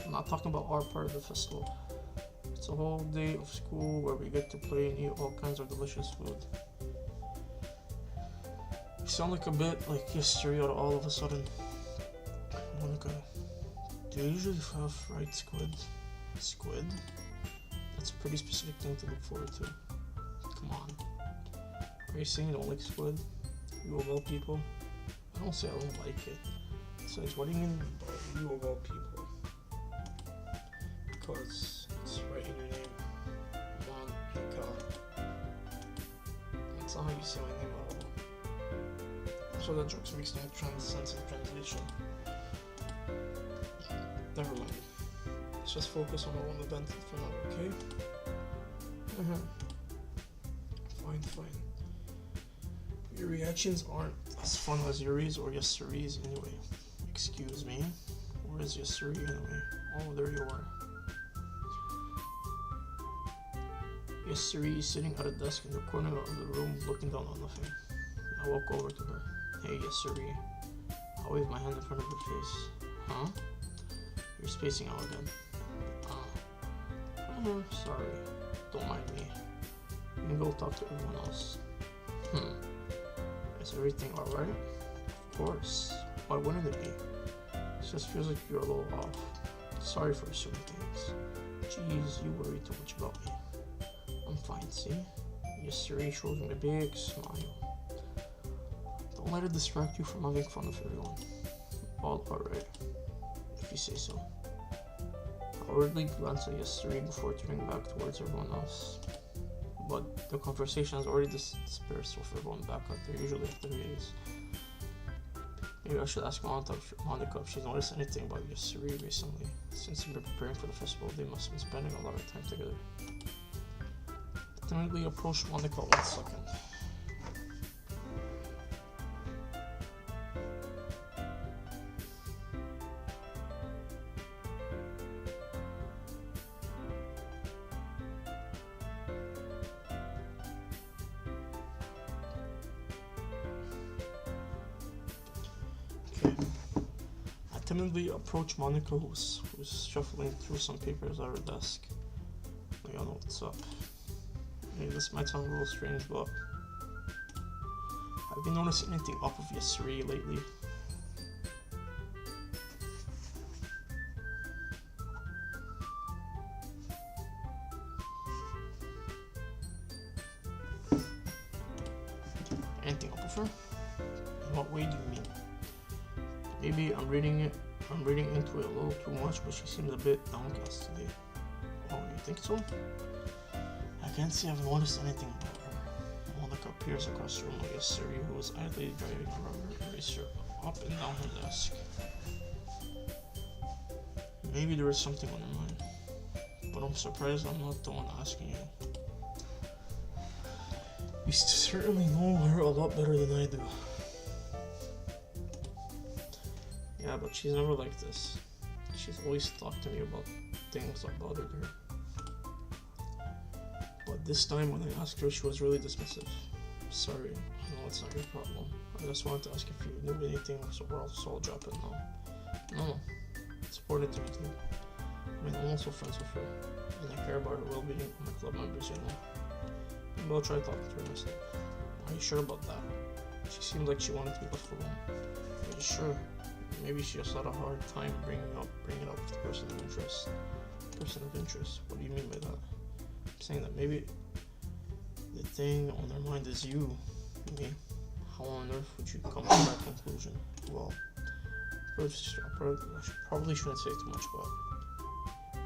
I'm not talking about our part of the festival. It's a whole day of school where we get to play and eat all kinds of delicious food. You sound like a bit like history out of all of a sudden. Monica, do you usually have fried squid? Squid? That's a pretty specific thing to look forward to. Come on. Are you saying you don't like squid? You of all people? I don't say I don't like it. Besides, what do you mean by you of all people? Because it's right in your name. Monica. That's not how you say my name at all. So that joke makes no sense in translation. Never mind. Let's just focus on the one event for now, okay? Fine. Your reactions aren't as fun as Yuri's or Yasuri's anyway. Excuse me? Where is Yasuri anyway? Oh, there you are. Yasuri is sitting at a desk in the corner of the room looking down on nothing. I walk over to her. Hey, Yasuri. I wave my hand in front of her face. Huh? You're spacing out again. Sorry. Don't mind me. You can go talk to everyone else. Is everything alright? Of course. Why wouldn't it be? It just feels like you're a little off. Sorry for assuming things. Jeez, you worry too much about me. I'm fine, see? Yesterday shows me a big smile. Don't let it distract you from having fun with everyone. All alright. If you say so. I hurriedly glance at yesterday before turning back towards everyone else. But the conversation has already dispersed with everyone back at their usual activities. Maybe I should ask Monica if she's noticed anything about yesterday recently. Since they've been preparing for the festival, they must have been spending a lot of time together. I timidly approached Monica 1 second. Timidly approach Monica, who's shuffling through some papers at her desk. I don't know what's up. Maybe this might sound a little strange, but have you noticed anything up of yesterday lately? Anything up with her? In what way do you mean? Maybe I'm reading into it a little too much, but she seems a bit downcast today. Oh, you think so? I can't say I've noticed anything about her. Monica peers across the room at Yasuri, who was idly driving a rubber eraser up and down her desk. Maybe there is something on her mind, but I'm surprised I'm not the one asking you. You certainly know her a lot better than I do. Yeah, but she's never like this. She's always talked to me about things that bothered her. But this time when I asked her, she was really dismissive. Sorry, I know it's not your problem. I just wanted to ask if you knew anything, so I'll drop it now. No, it's important to me too. I mean, I'm also friends with her, and I care about her well-being and my club members, you know. Maybe I'll try talking to her myself. Are you sure about that? She seemed like she wanted to be left alone. Are you sure? Maybe she just had a hard time bringing it up with the person of interest. What do you mean by that? I'm saying that maybe the thing on their mind is you. Me. How on earth would you come to that conclusion? Well, first, I probably shouldn't say too much, but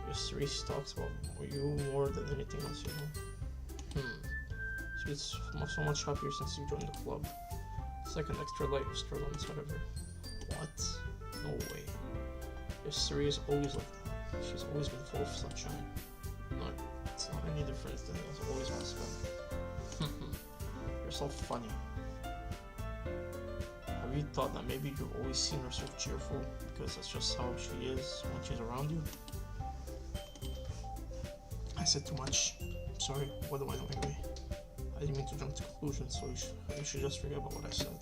yesterday she talks about you more than anything else, you know. She's so much happier since you joined the club. It's like an extra light was turned on inside of her. What? No way. Yesterday is always like that. She's always been full of sunshine. No, it's not any different than it always has been. You're so funny. Have you thought that maybe you've always seen her so cheerful because that's just how she is when she's around you? I said too much. I'm sorry. What do I know anyway? I didn't mean to jump to conclusions, so you should just forget about what I said.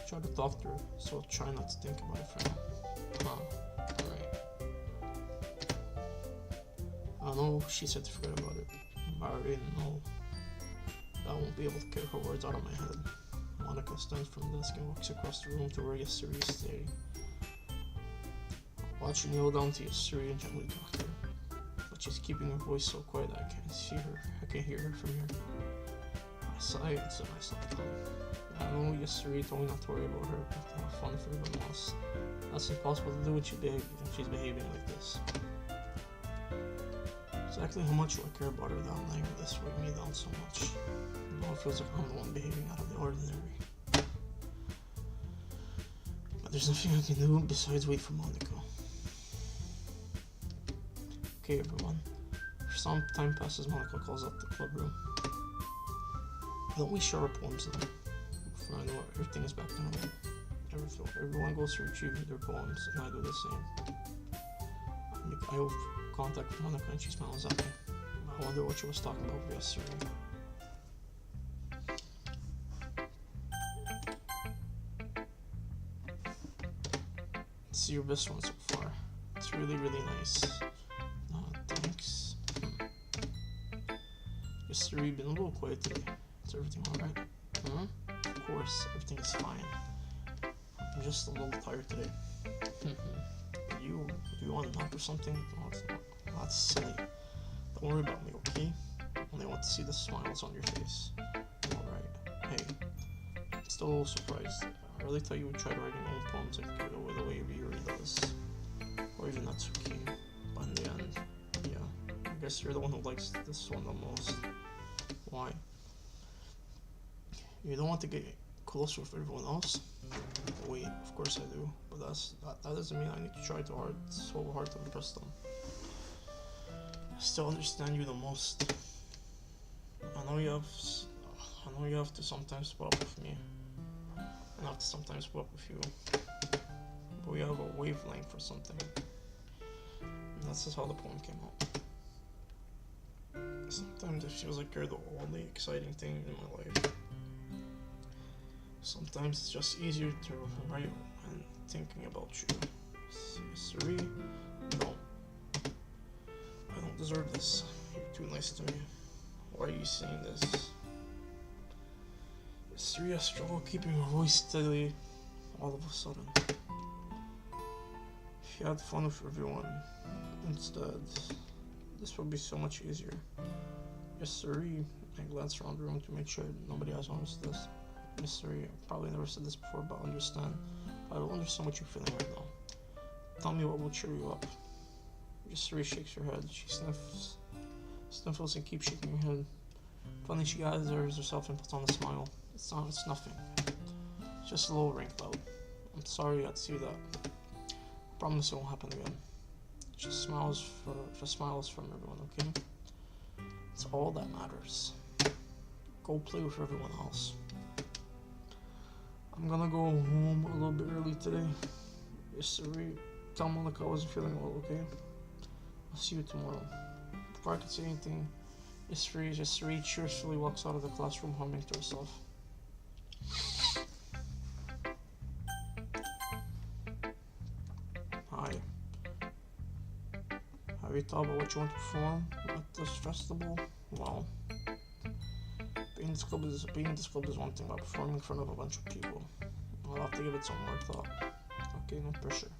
Try to talk to her, so try not to think about it for now. Alright. I know she said to forget about it, but I already know that I won't be able to get her words out of my head. Monica stands from the desk and walks across the room to where Yasuri is staring. Watch her kneel down to Yasuri and gently talk to her, but she's keeping her voice so quiet that I can't see her. I can hear her from here. I sigh and sit myself down. I know Yasuri told me not to worry about her, but to have fun for everyone else. That's impossible to do when she's behaving like this. Exactly how much do I care about her that I'm letting this weigh me down so much? Now it feels like I'm the one behaving out of the ordinary. But there's nothing I can do besides wait for Monica. Okay, everyone. For some time passes, Monica calls up the club room. Why don't we share our poems then? Before I know it, everything is back to normal. Everyone goes to retrieve their poems, and I do the same. I make eye contact with Monica, and she smiles at me. I wonder what she was talking about yesterday. It's your best one so far. It's really, really nice. Thanks. Yesterday, been a little quiet today. Is everything alright? Of course, everything is fine. I'm just a little tired today. Do you want to nap or something? No, it's not. That's silly. Don't worry about me, okay? I only want to see the smiles on your face. Alright. Hey, I'm still a little surprised. I really thought you would try writing old poems like the way Yuri does. Or even Natsuki. But in the end, yeah. I guess you're the one who likes this one the most. Why? You don't want to get closer with everyone else? Wait, of course I do. But that doesn't mean I need to try so hard to impress them. I still understand you the most. I know you have to sometimes put up with me. And I have to sometimes put up with you. But we have a wavelength for something. And that's just how the poem came out. Sometimes it feels like you're the only exciting thing in my life. Sometimes it's just easier to write when thinking about you. Siri, no. I don't deserve this. You're too nice to me. Why are you saying this? Siri, I struggle keeping her voice steady all of a sudden. If you had fun with everyone instead, this would be so much easier. Yes, Siri. I glance around the room to make sure nobody has noticed this. Mystery, I probably never said this before, but understand. I don't understand what you're feeling right now. Tell me what will cheer you up. Mystery shakes her head. She sniffles and keeps shaking her head. Finally, she gathers herself and puts on a smile. It's nothing. It's just a little wrinkle. I'm sorry you had to see that. I promise it won't happen again. Just smiles from everyone, okay? It's all that matters. Go play with everyone else. I'm gonna go home a little bit early today. Yesterday, tell Monica I wasn't feeling well, okay? I'll see you tomorrow. Before I could say anything, Yesterday cheerfully walks out of the classroom humming to herself. Hi. Have you thought about what you want to perform at this festival? Well, being in this club is one thing, but performing in front of a bunch of people, I'll have to give it some more thought. Okay, no pressure.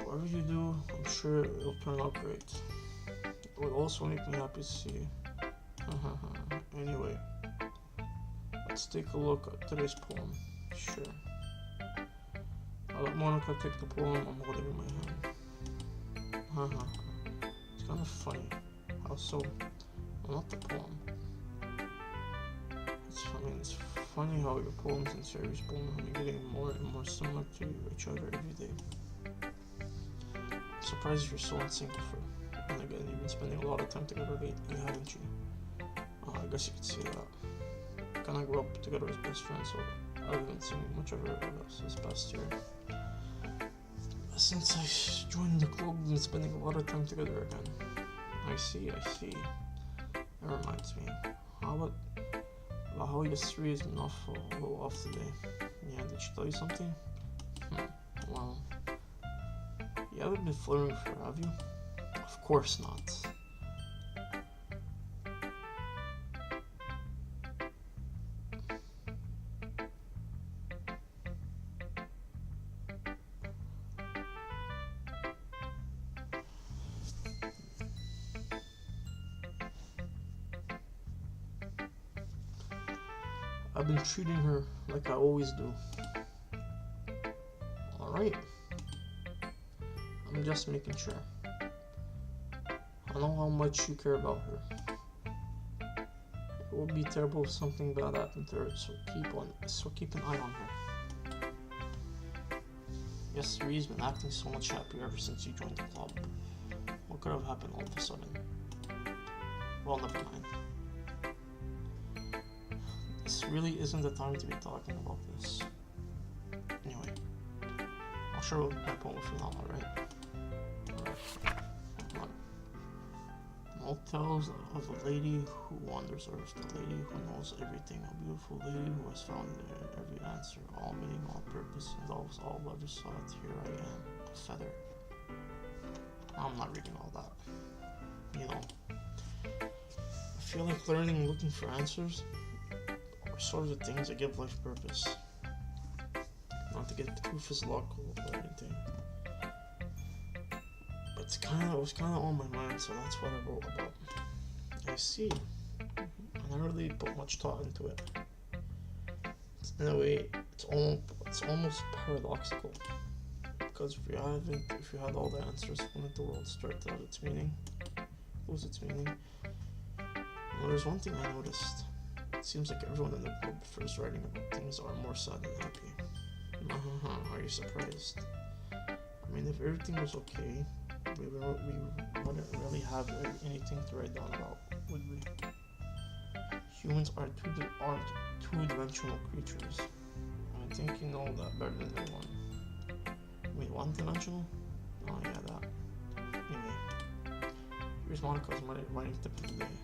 Whatever you do, I'm sure it'll turn out great. It would also make me happy to see you. Anyway, let's take a look at today's poem. Sure. I let Monica take the poem I'm holding in my hand. It's kind of funny. How so? Well, not the poem. It's funny how your poems and Sherry's poem are getting more and more similar to each other every day. Surprised you're so in sync with her. And again, you've been spending a lot of time together lately, haven't you? I guess you could say that. Kinda grew up together as best friends, so I haven't seen much of her this past year. Since I joined the club, we've been spending a lot of time together again. I see. That reminds me. How your 3 has been off a little off today. Yeah, did she tell you something? Well, you haven't been flirting with her, have you? Of course not. I've been treating her like I always do. Alright. I'm just making sure. I know how much you care about her. It would be terrible if something bad happened to her, so keep an eye on her. Yes, Ree's been acting so much happier ever since you joined the club. What could have happened all of a sudden? Well, never mind. This really isn't the time to be talking about this. Anyway, I'll share my poem with you now, alright? All tales of a lady who wanders earth, the lady who knows everything, a beautiful lady who has found every answer, all meaning, all purpose, involves all lovers sought. Here I am, a feather. I'm not reading all that. You know, I feel like learning and looking for answers are sort of the things that give life purpose. Not to get too physiological or anything. But it was kinda on my mind, so that's what I wrote about. I see. And I really put much thought into it. In a way, it's almost paradoxical. Because if you had all the answers, wouldn't the world start to lose its meaning? Well, there's one thing I noticed. It seems like everyone in the club prefers writing about things that are more sad than happy. Are you surprised? I mean, if everything was okay, we wouldn't really have anything to write down about, would we? Humans are two-dimensional creatures. I think you know that better than anyone. Wait, one-dimensional? Oh yeah, that. Anyway, here's Monica's writing tip of the day.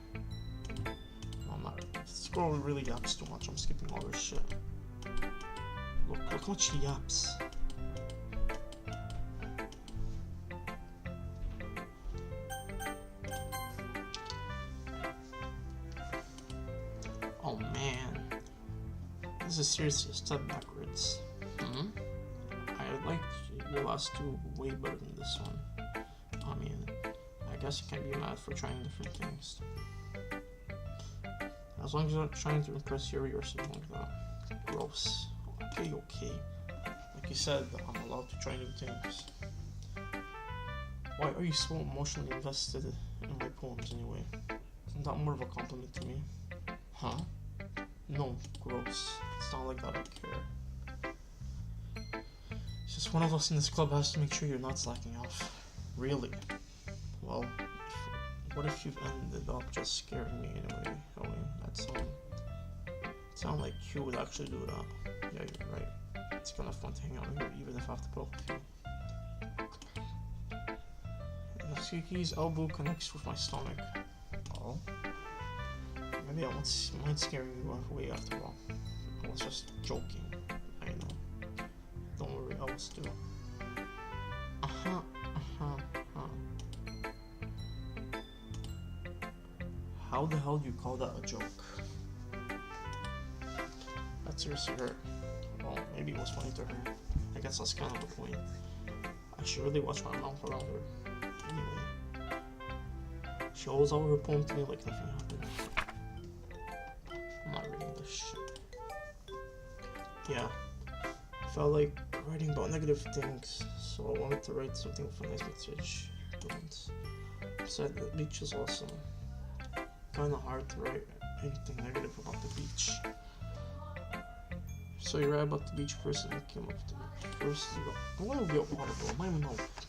No, I'm not. Scroll really yaps too much. I'm skipping all this shit. Look how much she yaps. Oh man, this is seriously a step backwards. I liked your last two way better than this one. I mean, I guess you can't be mad for trying different things. As long as you're not trying to impress Yuri or something like that. Gross. Okay. Like you said, I'm allowed to try new things. Why are you so emotionally invested in my poems anyway? Isn't that more of a compliment to me? Huh? No, gross. It's not like that, I care. It's just one of us in this club has to make sure you're not slacking off. Really? Well, what if you've ended up just scaring me anyway? That sound like you would actually do that. Yeah, you're right. It's kind of fun to hang out here, even if I have to put up with you. Suki's elbow connects with my stomach. Oh. Maybe I won't mind scaring you away after all. I was just joking. I know. Don't worry, I was too. How the hell do you call that a joke? That seriously hurt. Well, maybe it was funny to her. I guess that's kind of the point. I should really watch my mouth around her. Anyway. She holds out her poem to me like nothing happened. I'm not reading this shit. Yeah. I felt like writing about negative things, so I wanted to write something with a nice message. Besides, the beach is awesome. Kinda hard to write anything negative about the beach. So you write about the beach first and you came up to me. First you go, I want to be a water bro, my mouth.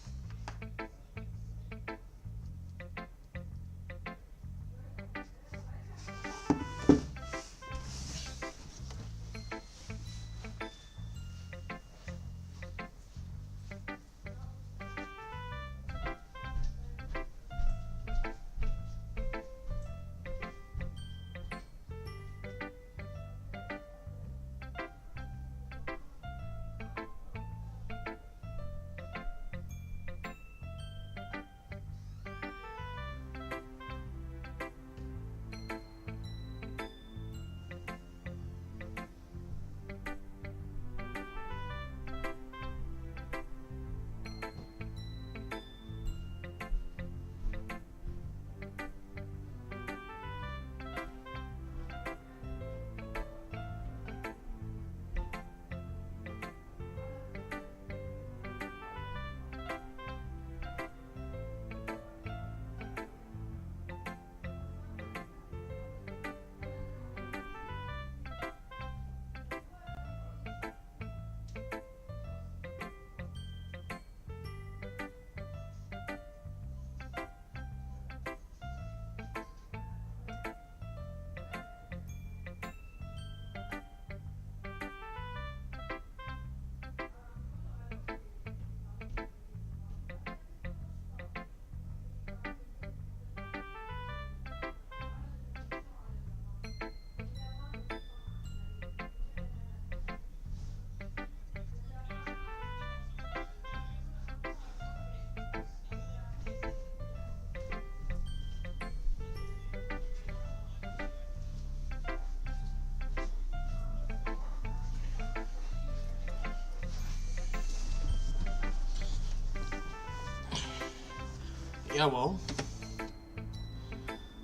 Yeah, well,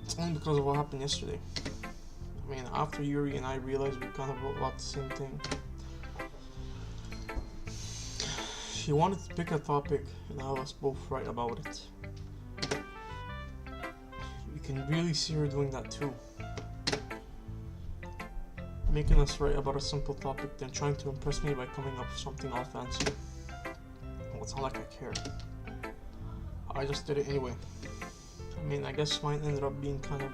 it's only because of what happened yesterday. I mean, after Yuri and I realized we kind of wrote about the same thing. She wanted to pick a topic and have us both write about it. You can really see her doing that too. Making us write about a simple topic, then trying to impress me by coming up with something all fancy. Well, it's not like I care. I just did it anyway. I mean, I guess mine ended up being kind of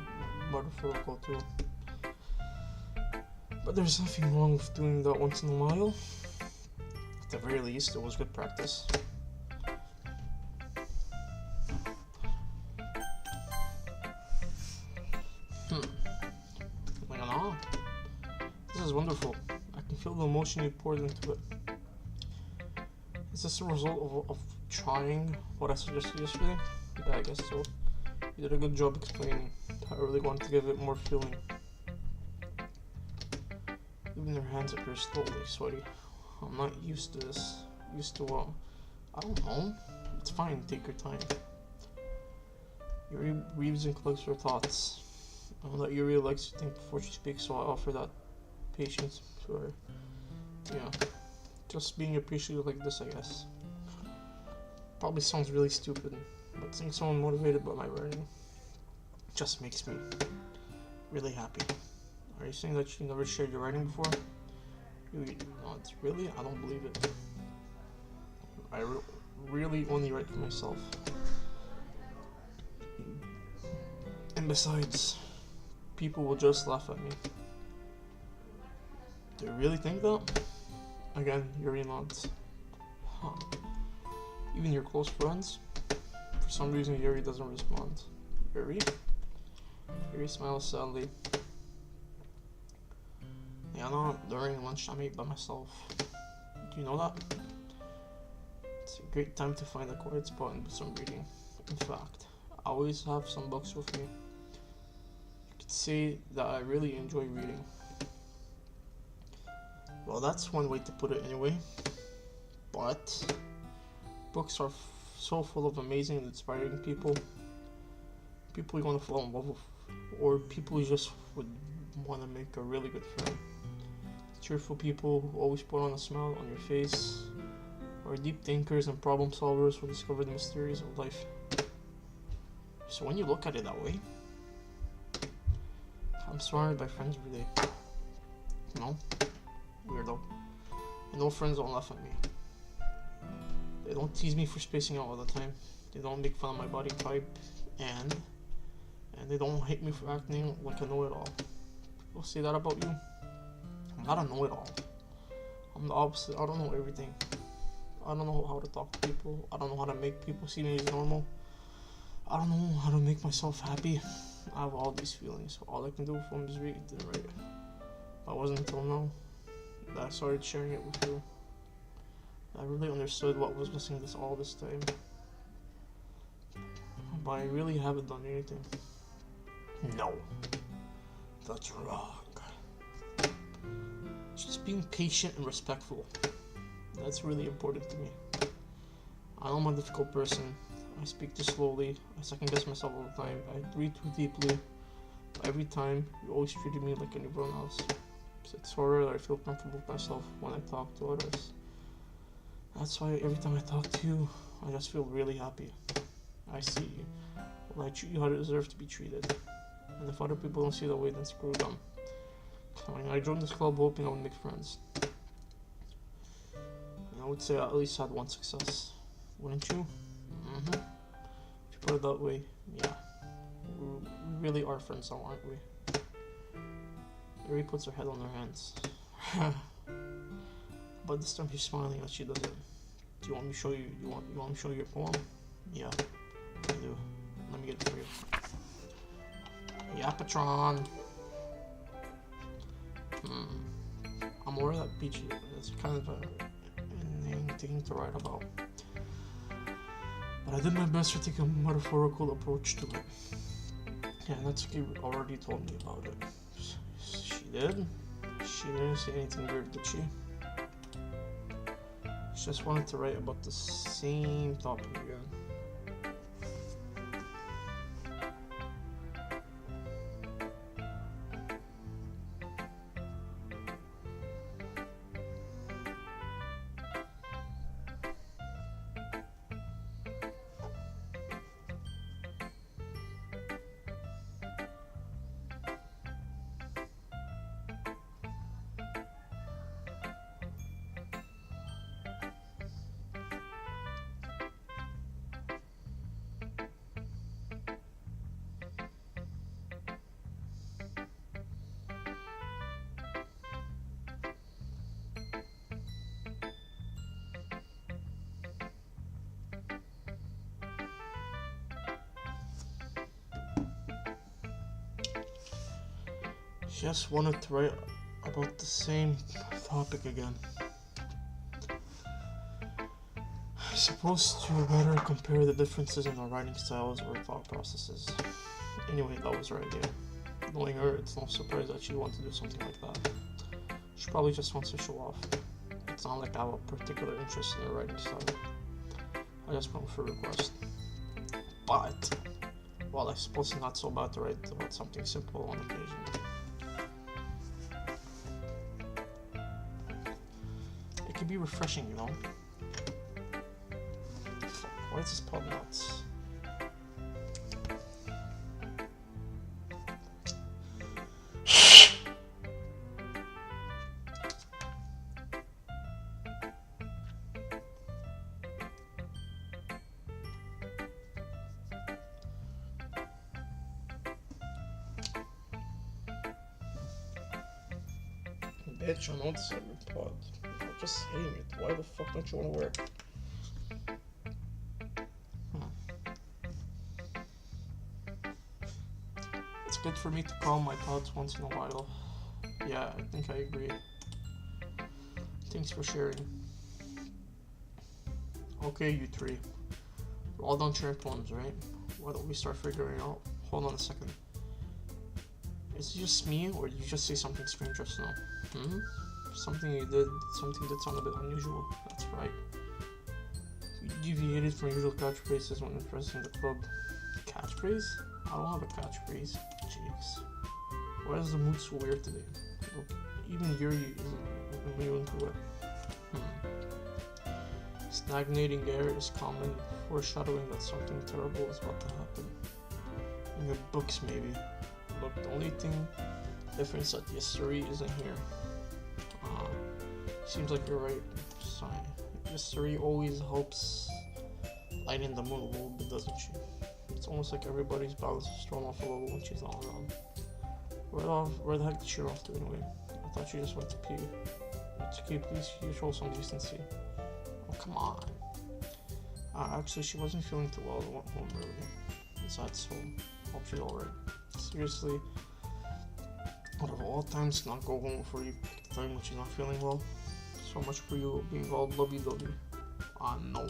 metaphorical too. But there's nothing wrong with doing that once in a while. At the very least, it was good practice. Like, no. This is wonderful. I can feel the emotion you poured into it. Is this a result of trying what I suggested yesterday? Yeah, I guess so. You did a good job explaining. I really wanted to give it more feeling. Moving her hands appear slowly, sweaty. I'm not used to this. Used to what? I don't know. It's fine, take your time. Yuri weaves and collects her thoughts. I know that Yuri likes to think before she speaks, so I offer that patience to her. Yeah. Just being appreciative like this, I guess. Probably sounds really stupid, but seeing someone motivated by my writing just makes me really happy. Are you saying that you never shared your writing before? Not really? I don't believe it. I really only write for myself. And besides, people will just laugh at me. Do you really think that? Again, Yuri nods. Huh. Even your close friends? For some reason, Yuri doesn't respond. Yuri? Yuri smiles sadly. Yeah, no, during lunch I ate by myself. Do you know that? It's a great time to find a quiet spot and do some reading. In fact, I always have some books with me. You could say that I really enjoy reading. Well, that's one way to put it anyway. But books are so full of amazing and inspiring people. People you want to fall in love with, or people you just would want to make a really good friend. Cheerful people who always put on a smile on your face, or deep thinkers and problem solvers who discover the mysteries of life. So when you look at it that way, I'm surrounded by friends every day. You know? Weirdo. And no friends don't laugh at me. They don't tease me for spacing out all the time. They don't make fun of my body type, and they don't hate me for acting like a know-it-all. People say that about you. I'm not a know-it-all. I'm the opposite. I don't know everything. I don't know how to talk to people. I don't know how to make people see me as normal. I don't know how to make myself happy. I have all these feelings. All I can do for them is read and write. It wasn't until now that I started sharing it with you. I really understood what was missing all this time. But I really haven't done anything. No. That's wrong. Just being patient and respectful. That's really important to me. I know I'm a difficult person. I speak too slowly. I second guess myself all the time. I breathe too deeply. But every time, you always treated me like anyone else. It's so rare that I feel comfortable with myself when I talk to others. That's why every time I talk to you, I just feel really happy. I see you. Well, I treat you how you deserve to be treated. And if other people don't see the way, then screw them. I joined this club hoping I would make friends. And I would say I at least had one success. Wouldn't you? Mm-hmm. If you put it that way, yeah. We really are friends now, aren't we? Yuri puts her head on her hands. But this time she's smiling as she does it. Do you want me to show you? You want me to show you your poem? Yeah, I do. Let me get it for you. Yeah, Patron. I'm aware that beach is kind of an inane thing to write about. But I did my best to take a metaphorical approach to it. Yeah, Natsuki already told me about it. She did? She didn't say anything weird, did she? She just wanted to write about the same topic again. guess wanted to write about the same topic again. I suppose to better compare the differences in our writing styles or thought processes. Anyway, that was her idea. Knowing her, it's no surprise that she wanted to do something like that. She probably just wants to show off. It's not like I have a particular interest in her writing style. I just went with her request. But, well, I suppose it's not so bad to write about something simple on occasion. It can be refreshing, you know? Fuck, why is this pod nuts? Bitch, I know this is every pod. I'm just hating it. Why the fuck don't you want to wear it? It's good for me to calm my thoughts once in a while. Yeah, I think I agree. Thanks for sharing. Okay, you three. We're all done sharing poems, right? Why don't we start figuring out? Hold on a second. Is it just me, or did you just say something strange just now? Something that sounded a bit unusual. That's right. You deviated from usual catchphrases when addressing the club. Catchphrase? I don't have a catchphrase. Jeez. Why is the mood so weird today? Look, even Yuri isn't immune to it. Stagnating air is common, foreshadowing that something terrible is about to happen. In your books, maybe. Look, the only difference that the history isn't here. Seems like you're right. Sorry. History always helps lighten the mood a little bit, doesn't she? It's almost like everybody's balance is thrown off a little when she's not around. Where the heck did she run off to anyway? I thought she just went to pee. To keep these, you show some decency. Oh, come on. Actually, she wasn't feeling too well and went home early. Is that so? Hope she's alright. Seriously, out of all times to not go home before you pick the time when she's not feeling well. So much for you being all lovey-dovey. No.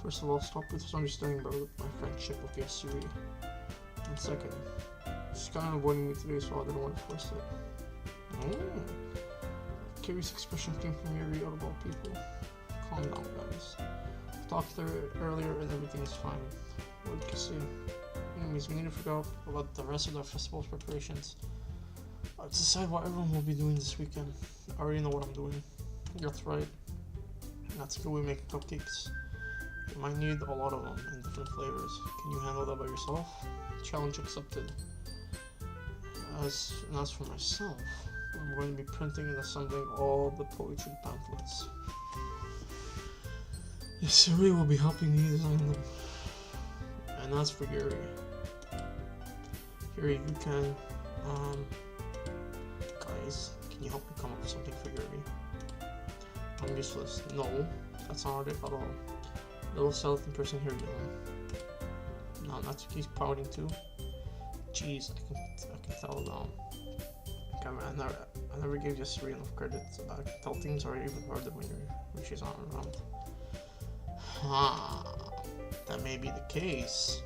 First of all, stop with this understanding about my friendship with the SUE. And second, she's kind of avoiding me today, so I didn't want to force it. Curious expression came from Yuri out of all people. Calm down, guys. I talked to her earlier and everything is fine. What did you say? Anyways, we need to figure out about the rest of the festival's preparations. Let's decide what everyone will be doing this weekend. I already know what I'm doing. That's right. That's good. We make cupcakes. You might need a lot of them in different flavors. Can you handle that by yourself? Challenge accepted. As for myself, I'm going to be printing and assembling all the poetry pamphlets. Yes, we will be helping me design them. And as for Yuri, you can, guys, can you help me come up with something for Yuri? I'm useless. No, that's not it at all. Little skeleton person here, you know. No, not to keep pouting too. Jeez, I can tell now. I never gave Yuri enough credit. I can tell things are even harder when she's not around. That may be the case.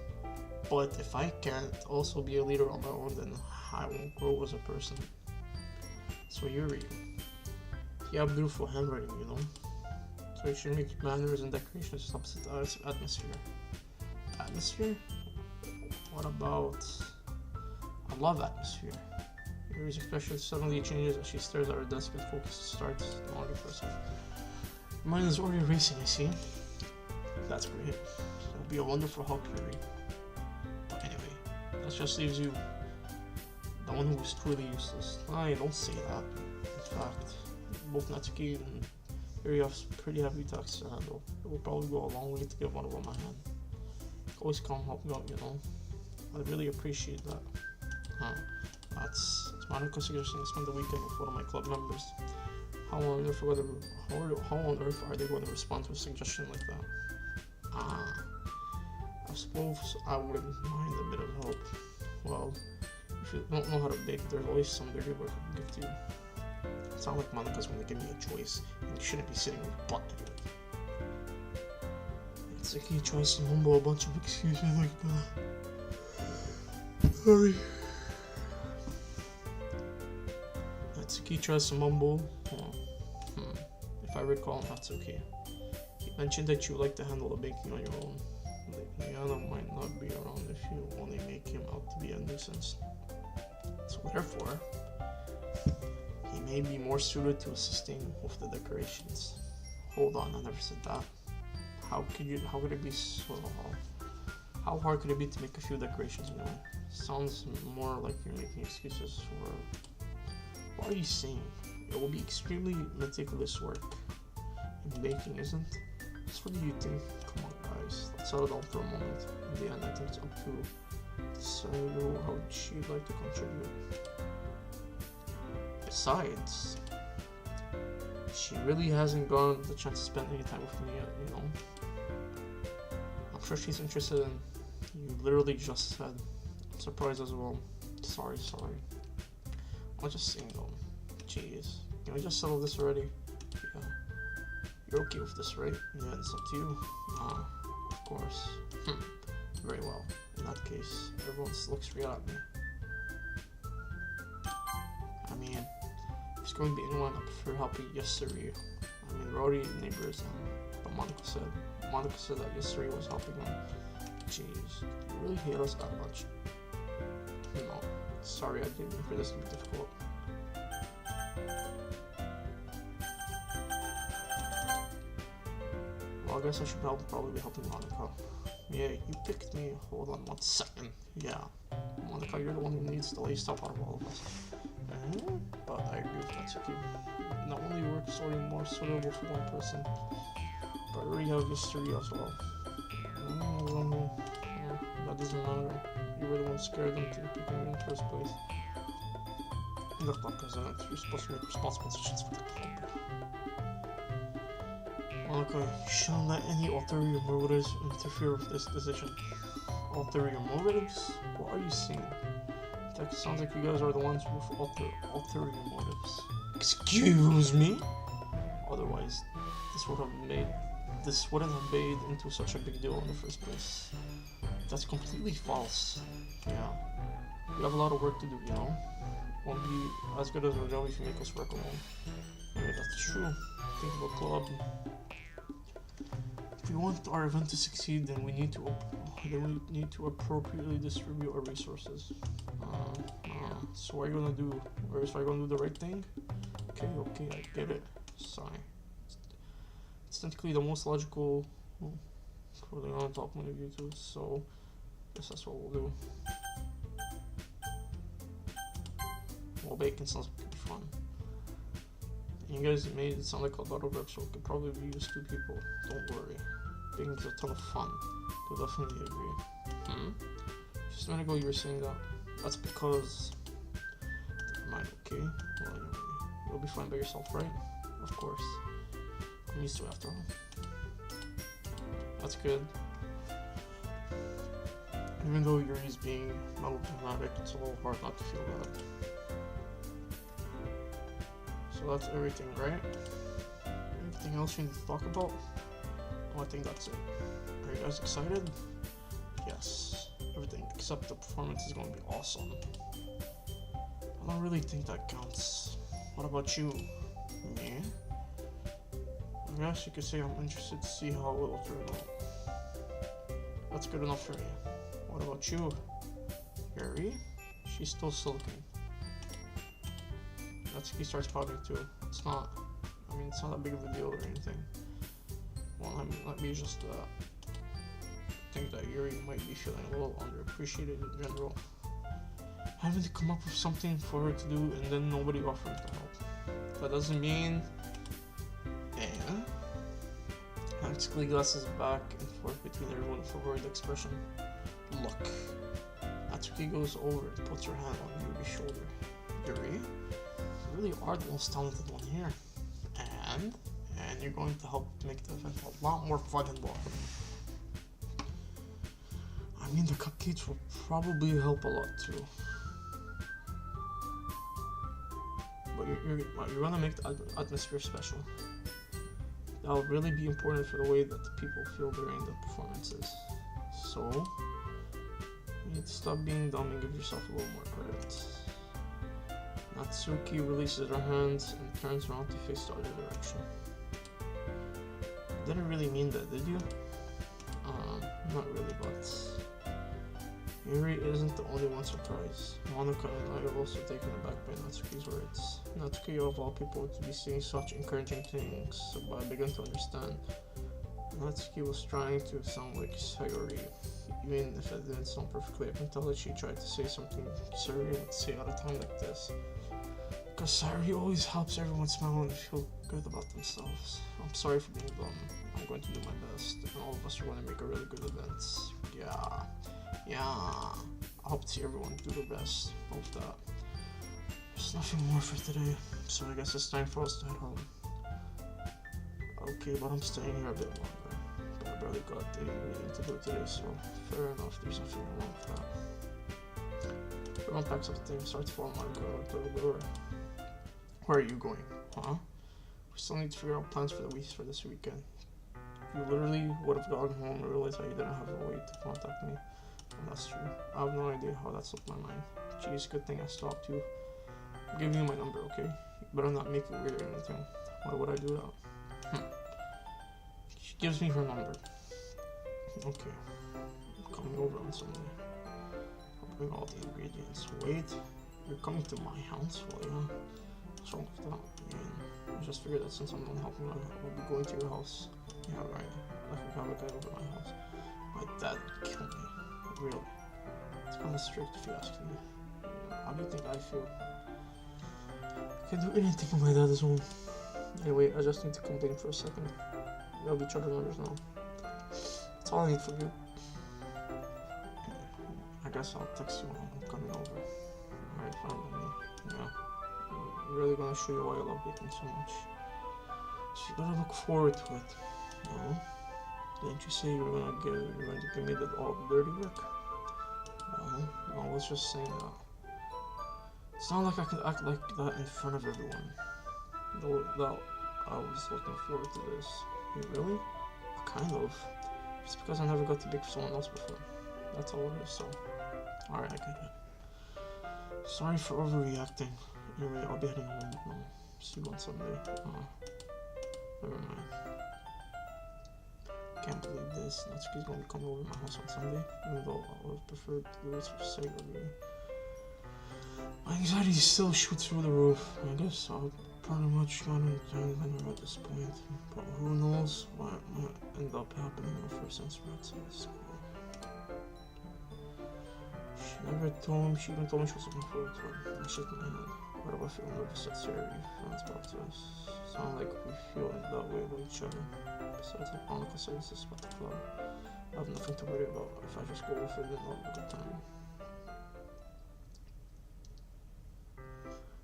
But if I can't also be a leader on my own, then I won't grow as a person. So Yuri, you have beautiful handwriting, you know. So you should make manners and decorations opposite atmosphere. Atmosphere? What about? I love atmosphere. Yuri's expression suddenly changes as she stares at her desk and focus starts longer for a second. Mine is already racing, I see. That's great. It'll be a wonderful help, Yuri. But anyway, that just leaves you, the one who is truly useless. Don't say that. In fact, both Natsuki and Yuri have pretty heavy tasks to handle. It will probably go a long way to give one of them a hand. Always come help me out, you know. I really appreciate that. That's Monica suggesting I spend the weekend with one of my club members. How on earth are they going to respond to a suggestion like that? I suppose I wouldn't mind a bit of help. Well, if if you don't know how to bake, there's always somebody who will give to you. It's not like Monica's when they give me a choice, and you shouldn't be sitting on your butt anyway. It's like he tries to mumble a bunch of excuses like that. Sorry. He tries to mumble. If I recall, that's okay. He mentioned that you like to handle the baking on your own. Liana might not be around if you only make him out to be a nuisance. So therefore, he may be more suited to assisting with the decorations. Hold on, I never said that. How could it be so... How hard could it be to make a few decorations anyway? Sounds more like you're making excuses for... What are you saying? It will be extremely meticulous work. And baking isn't? Just what do you think? Come on guys, let's settle down for a moment. In the end, I think it's up to Saru how she'd like to contribute. Besides, she really hasn't gotten the chance to spend any time with me yet, you know? I'm sure she's interested in... You literally just said. I'm surprised as well. Sorry. I'm just saying though. Jeez. Can we just settle this already? Yeah. You're okay with this, right? Yeah, it's up to you. Of course. Very well. In that case, everyone looks straight at me. I mean, if it's going to be anyone, I prefer helping Yasuri. I mean, we're already neighbors, but Monica said that Yasuri was helping them. Jeez, you really hate us that much? No. Sorry, I didn't mean for this to be difficult. Well, I guess I should probably be helping Monica. Yeah, you picked me. Hold on 1 second. Yeah. Monica, you're the one who needs to lay stuff out of all of us. But I agree with Natsuki. Not only work sorting more suitable for one person, but I already have history as well. That doesn't matter. You were the one scared them to picking me in the first place. Look, President, you're supposed to make responsible decisions for the club. Monica, you shouldn't let any ulterior motives interfere with this decision. Ulterior motives? What are you saying? It sounds like you guys are the ones with ulterior motives. Excuse me? Otherwise, this wouldn't have made into such a big deal in the first place. That's completely false. Yeah. We have a lot of work to do, you know? Won't be as good as our job if you make us work alone. Maybe that's true. Think of a club. If we want our event to succeed, then we need to appropriately distribute our resources. So what are you gonna do? Or are you gonna do the right thing? Okay, I get it. Sorry. It's technically the most logical for the on-top point of view too, so I guess that's what we'll do. Well, bacon sounds pretty fun. And you guys made it sound like a lot of work, so it could probably be used 2 people. Don't worry. Bacon's a ton of fun. You'll definitely agree. Just a minute ago you were saying that. That's because... Never mind, okay? Well, anyway, you'll be fine by yourself, right? Of course. I'm used to it after all. That's good. Even though Yuri's being melodramatic, it's a little hard not to feel bad. So that's everything, right? Anything else we need to talk about? Oh, I think that's it. Are you guys excited? Yes. Everything except the performance is going to be awesome. I don't really think that counts. What about you? Me? I guess you could say I'm interested to see how it will turn out. That's good enough for me. What about you? Yuri? She's still sulking. Natsuki starts pouting too. It's not that big of a deal or anything. Well, let me just think that Yuri might be feeling a little underappreciated in general. Having to come up with something for her to do and then nobody offering to help. That doesn't mean... Natsuki glances back and forth between everyone with a worried expression. Look. Natsuki goes over and puts her hand on Yuri's shoulder. Yuri? You really are the most talented one here. And you're going to help make the event a lot more fun and welcoming. I mean, the cupcakes will probably help a lot too. but you're gonna make the atmosphere special. That'll really be important for the way that the people feel during the performances. So, you need to stop being dumb and give yourself a little more credit. Natsuki releases her hands and turns around to face the other direction. Didn't really mean that, did you? Not really, but Yuri isn't the only one surprised. Monica and I are also taken aback by Natsuki's words. Natsuki, of all people, to be saying such encouraging things, but I begin to understand. Natsuki was trying to sound like Sayori, even if it didn't sound perfectly. I can tell that she tried to say something Sayori would say at a time like this. Because Sayori always helps everyone smile and feel good about themselves. I'm sorry for being dumb. I'm going to do my best, and all of us are going to make a really good event. Yeah. I hope to see everyone do their best. Hope that. There's nothing more for today, so I guess it's time for us to head home. Okay, but I'm staying here a bit longer. But I barely got anything to do today, so fair enough, there's nothing wrong with that. Everyone packs up things, starts to form my door. Where are you going? Huh? We still need to figure out plans for the week for this weekend. You literally would have gone home and realized that you didn't have a way to contact me. And that's true. I have no idea how that slipped my mind. Geez, good thing I stopped you. I'm giving you my number, okay? You better not make it weird or anything. Why would I do that? She gives me her number. Okay. I'm coming over on Sunday. I'll bring all the ingredients. Wait, you're coming to my house? Well, yeah. What's wrong with that? I just figured that since I'm not helping, I will be going to your house. Yeah, right. I can have a guy over my house. My dad would kill me. Really. It's kind of strict if you ask me. How do you think I feel? I can do anything when my dad is home. Anyway, I just need to complain for a second. We have each other numbers now. That's all I need from you. I guess I'll text you when I'm coming over. Alright, fine with me. Yeah. I'm really gonna show you why I love baking so much. So you gotta look forward to it. No? Didn't you say you were going to give me all the dirty work? Well, I was just saying that. It's not like I could act like that in front of everyone. Though that I was looking forward to this. You really? Kind of. Just because I never got to bake for someone else before. That's all it is, so. Alright, I get it. Sorry for overreacting. Anyway, I'll be heading home now. See you on Sunday. Never mind. Can't believe this. Natsuki's gonna be coming over to my house on Sunday, even though I would have preferred to do this for Sayori. My anxiety still shoots through the roof. I guess I've pretty much gotten entanglement at this point, but who knows what might end up happening when I first enter outside of school. She even told me she was looking forward to it. I shook my head. Why do I feel nervous that Sayori finds about this? Sound like we feel in that way about each other. Besides, like Monica said, this is about the club. I have nothing to worry about. If I just go with it, then I'll have a good time.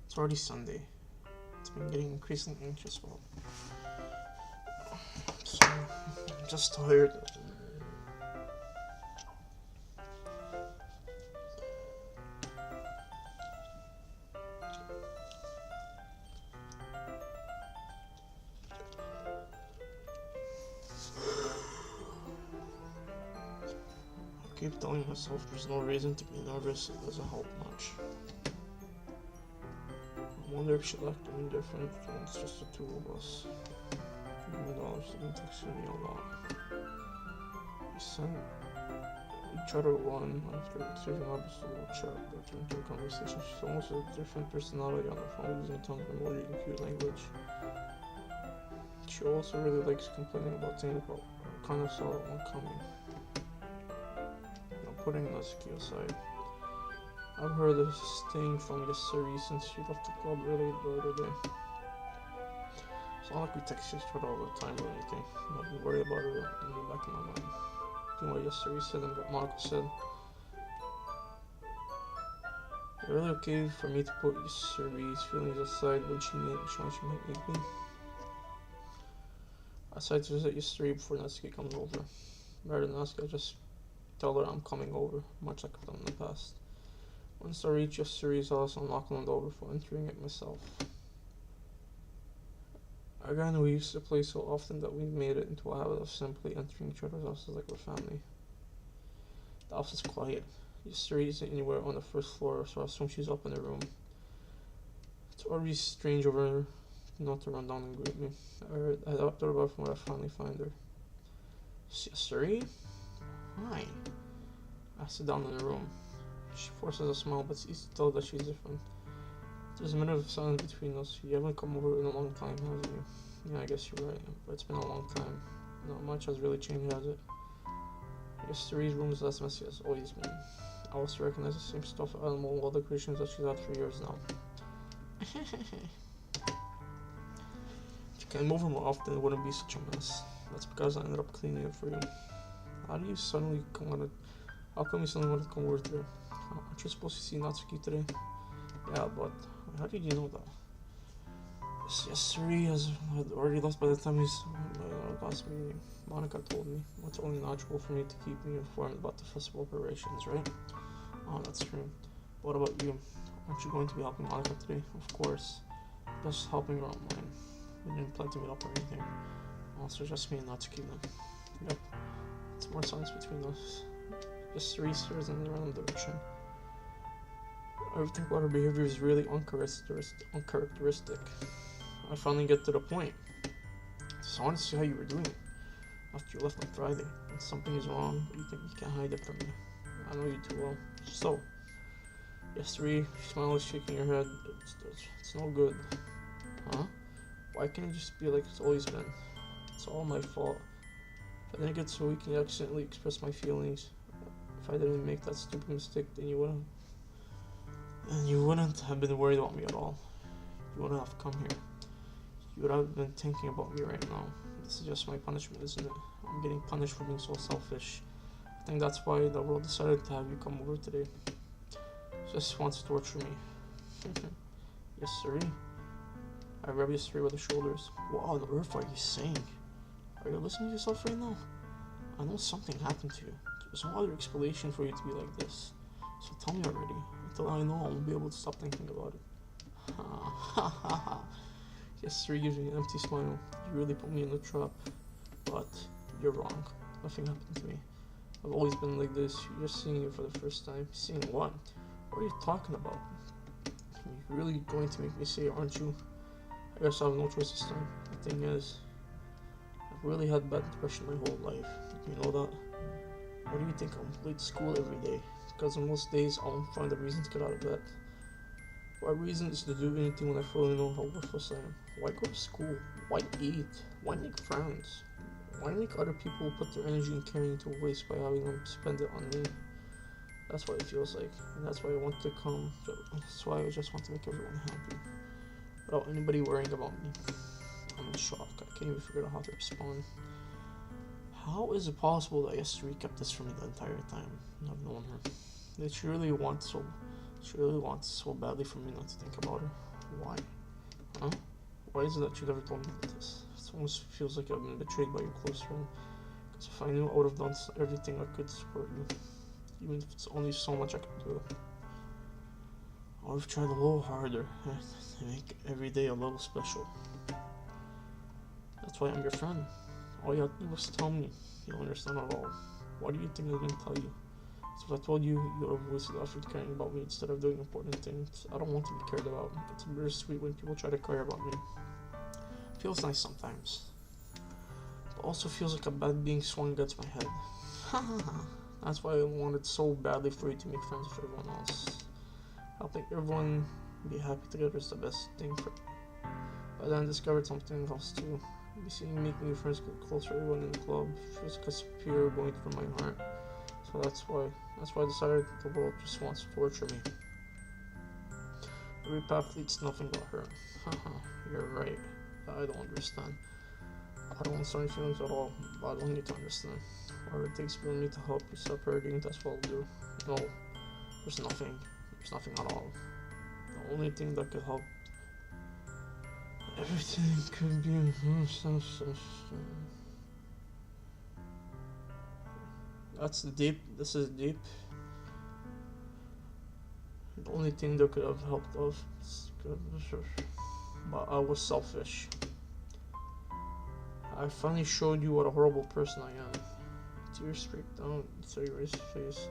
It's already Sunday. It's been getting increasingly anxious. Well, so I'm just tired. I keep telling myself there's no reason to be nervous. It doesn't help much. I wonder if she'll act any different when it's just the two of us. Even though she's been texting me a lot. We sent each other one after exchanging just a little chat that turned into a conversation. She's almost a different personality on the phone, using tons of emoji and cute language. She also really likes complaining about things, but I kind of saw that one coming. Putting Natsuki aside, I've heard of staying from Yasuri since she left the club early the other day. It's not like we text each other all the time or anything, but I worry about her in the back of my mind. Doing what Yasuri said and what Monica said. Is it really okay for me to put Yasuri's feelings aside when she might need me? I decided to visit Yasuri before Natsuki comes over. Rather than ask, I just tell her I'm coming over, much like I've done in the past. Once I reach Yasuri's house, I'll knock on the door before entering it myself. Again, we used to play so often that we made it into a habit of simply entering each other's houses like we're family. The house is quiet. Yesteri isn't anywhere on the first floor, so I assume she's up in her room. It's already strange over her not to run down and greet me. I thought about when I finally find her. Yesteri? Hi. I sit down in the room. She forces a smile, but it's easy to tell that she's different. There's a minute of silence between us. You haven't come over in a long time, have you? Yeah, I guess you're right, but it's been a long time. Not much has really changed, has it? Yesteri's room is as messy as always been. I also recognize the same stuffed animal and wall decorations that she's had for years now. If you came over more often, it wouldn't be such a mess. That's because I ended up cleaning it for you. How come you suddenly wanted to come over today? Aren't you supposed to see Natsuki today? Yeah, but how did you know that? Yesteri had already left by the time we last meeting. Monica told me. It's only natural for me to keep me informed about the festival preparations, right? Oh, that's true. What about you? Aren't you going to be helping Monica today? Of course. Just helping her out mine. We didn't plan to meet up or anything. Also, just me and Natsuki then. Yep. It's more silence between us. Yesteri stares in the random direction. Everything about her behavior is really uncharacteristic. I finally get to the point. So I wanted to see how you were doing after you left on Friday. When something is wrong, you think you can't hide it from me. I know you too well. So, Yesteri, she smiles, shaking her head. It's no good. Huh? Why can't it just be like it's always been? It's all my fault. If I didn't get so weak and accidentally express my feelings, if I didn't make that stupid mistake, then you wouldn't have been worried about me at all. You wouldn't have come here. You would have been thinking about me right now. This is just my punishment, isn't it? I'm getting punished for being so selfish. I think that's why the world decided to have you come over today. Just wants to torture me. Yesteri? I grab Yesteri by the shoulders. What on earth are you saying? Are you listening to yourself right now? I know something happened to you. There's no other explanation for you to be like this. So tell me already. Until I know, I won't be able to stop thinking about it. Ha ha ha. Yesteri gives me an empty smile. You really put me in a trap. But you're wrong. Nothing happened to me. I've always been like this. You're just seeing it for the first time. Seeing what? What are you talking about? You're really going to make me say it, aren't you? I guess I have no choice this time. The thing is, I've really had bad depression my whole life. Did you know that? Why do you think I'm late to school every day? Because on most days I won't find a reason to get out of bed. My reason is to do anything when I fully know how worthless I am. Why go to school? Why eat? Why make friends? Why make other people put their energy and caring to waste by having them spend it on me? That's what it feels like, and that's why I want to come. That's why I just want to make everyone happy, without anybody worrying about me. I'm in shock. I can't even figure out how to respond. How is it possible that Yesteri kept this from me the entire time I've known her? Did she really want so badly for me not to think about her? Why? Huh? Why is it that she never told me this? It almost feels like I've been betrayed by your close friend. Because if I knew, I would have done everything I could to support you. Even if it's only so much I could do. I would have tried a little harder to make every day a little special. That's why I'm your friend. All you have to do was tell me. You don't understand at all. Why do you think I didn't tell you? So if I told you, you would have wasted effort caring about me instead of doing important things. I don't want to be cared about. It's bittersweet when people try to care about me. It feels nice sometimes. But also feels like a bat being swung against my head. That's why I wanted so badly for you to make friends with everyone else. Helping everyone be happy together is the best thing for me. But then I discovered something else too. Making new friends get closer to everyone in the club feels like a spear going through my heart. So that's why I decided the world just wants to torture me. Every path leads to nothing but hurt. You're right. I don't understand. I don't want any feelings at all, but I don't need to understand. Whatever it takes for me to help you stop hurting, that's what I'll do. No, there's nothing. There's nothing at all. The only thing that could help. Everything could be. That's deep. This is deep. The only thing that could have helped us, but I was selfish. I finally showed you what a horrible person I am. Tears streaked down Sayori's face.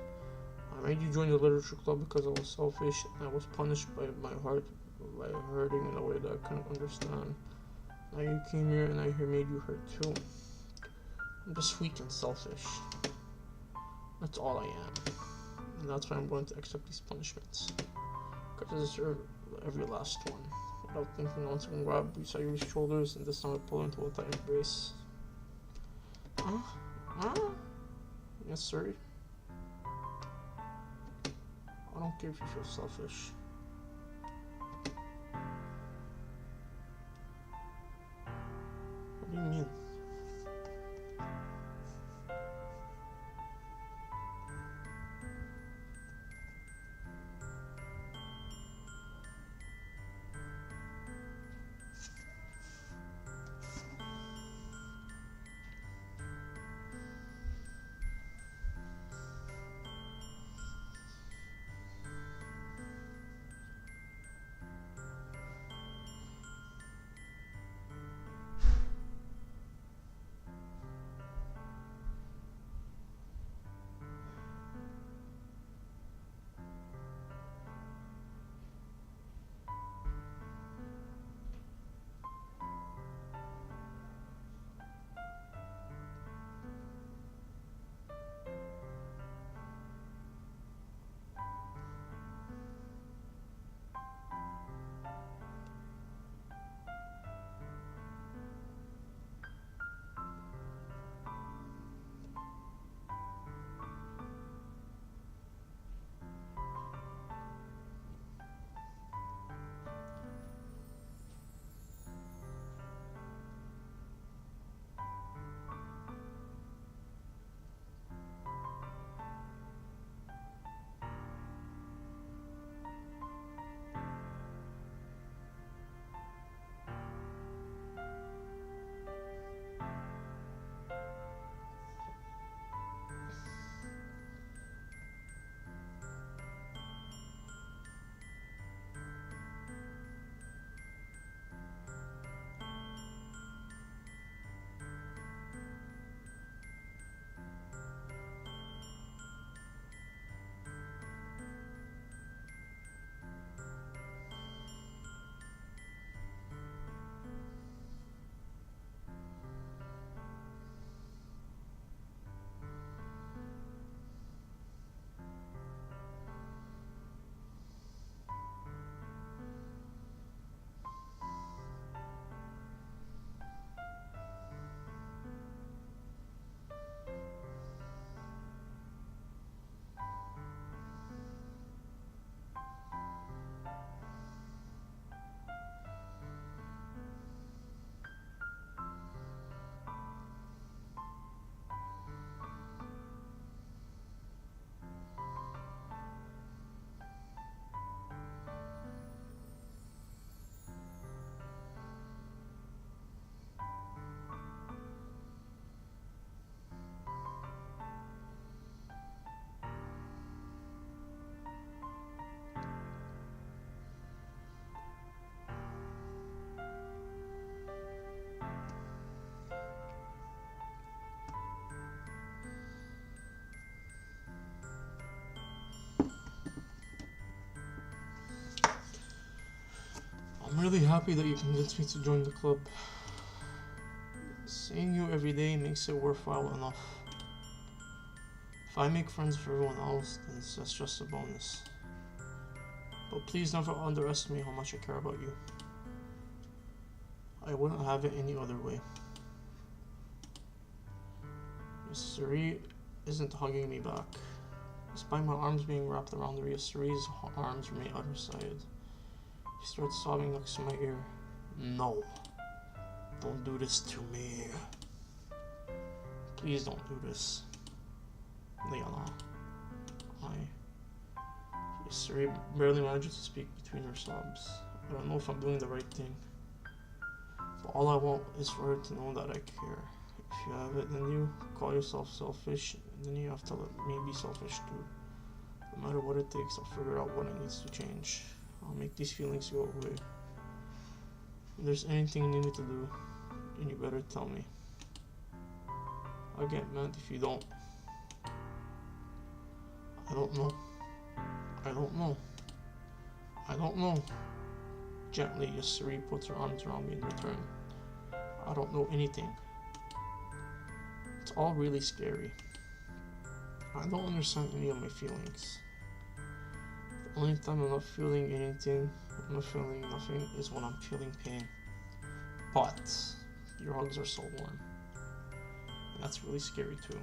I made you join the literature club because I was selfish, and I was punished by my heart by hurting in a way that I couldn't understand. Now you came here, and I made you hurt too. I'm just weak and selfish. That's all I am. And that's why I'm going to accept these punishments. Because I deserve every last one. Without thinking, I once again grabbed Sayori's shoulders, and this time I pulled into a tight embrace. Yes, sir. I don't care if you feel selfish. What do you mean? I'm really happy that you convinced me to join the club. Seeing you every day makes it worthwhile enough. If I make friends for everyone else, then that's just a bonus. But please never underestimate how much I care about you. I wouldn't have it any other way. Yasuri isn't hugging me back. Despite my arms being wrapped around her, Yasuri's arms remain at her side. She starts sobbing next to my ear. No. Don't do this to me. Please don't do this. Leona. Yasuri barely manages to speak between her sobs. I don't know if I'm doing the right thing. But all I want is for her to know that I care. If you have it in you, call yourself selfish, and then you have to let me be selfish too. No matter what it takes, I'll figure out what it needs to change. I'll make these feelings go away. If there's anything you need me to do, then you better tell me. I get mad if you don't. I don't know. I don't know. I don't know. Gently, Yasuri puts her arms around me in return. I don't know anything. It's all really scary. I don't understand any of my feelings. The only time I'm not feeling anything, I'm not feeling nothing, is when I'm feeling pain. But your hugs are so warm. And that's really scary too.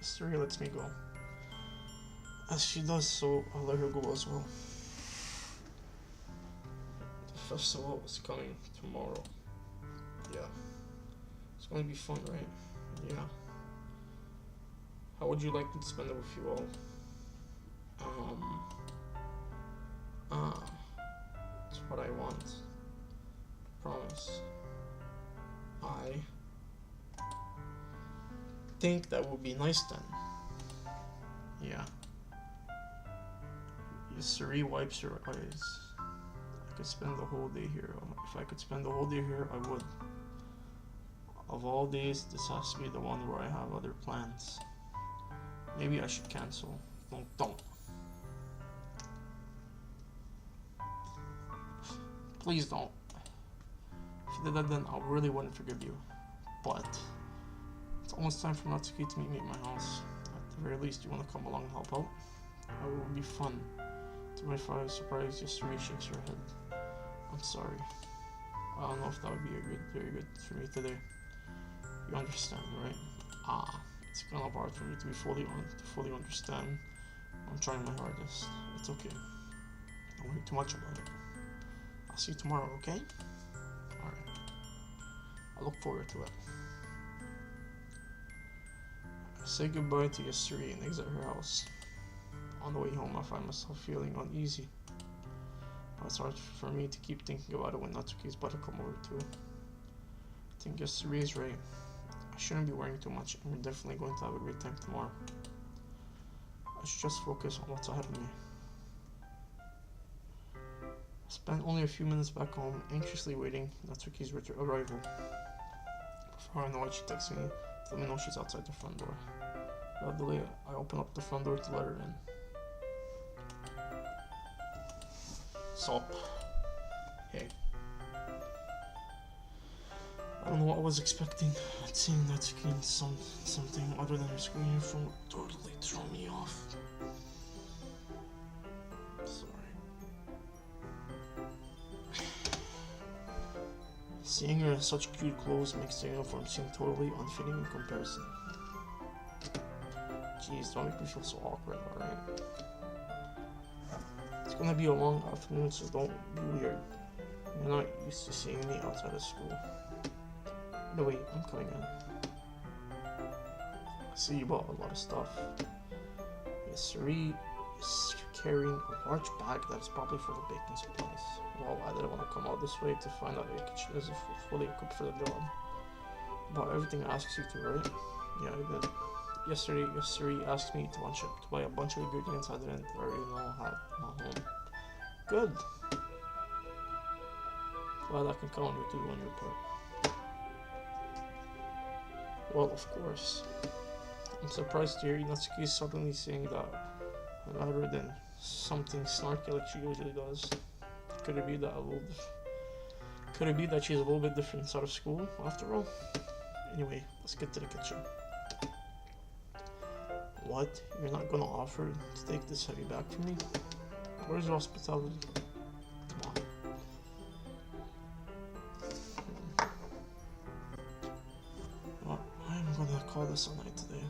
Yasuri lets me go. As she does so, I'll let her go as well. The festival is coming tomorrow. Yeah. It's going to be fun, right? Yeah. How would you like me to spend it with you all? It's what I want. Promise. I think that would be nice then. Yeah. Yasuri wipes her eyes. I could spend the whole day here. If I could spend the whole day here, I would. Of all days, this has to be the one where I have other plans. Maybe I should cancel. Don't. Please don't. If you did that, then I really wouldn't forgive you. But it's almost time for Natsuki to meet me at my house. At the very least, you want to come along and help out? It would be fun. To my father's surprise, Yasuri shakes her head. I'm sorry. I don't know if that would be very good for me today. You understand, right? It's kind of hard for me to fully understand. I'm trying my hardest. It's okay. Don't worry too much about it. I'll see you tomorrow, okay? Alright. I look forward to it. I say goodbye to Yasuri and exit her house. On the way home, I find myself feeling uneasy. It's hard for me to keep thinking about it when Natsuki's about to come over too. I think Yasuri is right. I shouldn't be worrying too much, and we're definitely going to have a great time tomorrow. I should just focus on what's ahead of me. I spent only a few minutes back home, anxiously waiting Natsuki's arrival. Before I know it, she texts me to let me know she's outside the front door. Without delay, I open up the front door to let her in. Sup? Hey. I don't know what I was expecting. Seeing Natsuki in something other than her school uniform totally threw me off. Sorry. Seeing her in such cute clothes makes the uniform seem totally unfitting in comparison. Jeez, don't make me feel so awkward, alright? It's gonna be a long afternoon, so don't be weird. You're not used to seeing me outside of school. No, wait, I'm coming in. I see you bought a lot of stuff. Yasuri is carrying a large bag that's probably full of baking supplies. Well, I didn't want to come out this way to find out if she is fully equipped for the job. Bought everything I asked you to, right? Yeah, I did. Yesterday, Yasuri asked me to buy a bunch of ingredients I didn't already know had at home. Good. Glad I can count on you to do on your part. Well, of course. I'm surprised to hear Natsuki is suddenly saying that rather than something snarky like she usually does. Could it be that she's a little bit different inside of school after all? Anyway, let's get to the kitchen. What? You're not gonna offer to take this heavy bag from me? Where's your hospitality? Come on. Well, I'm gonna call this a night today.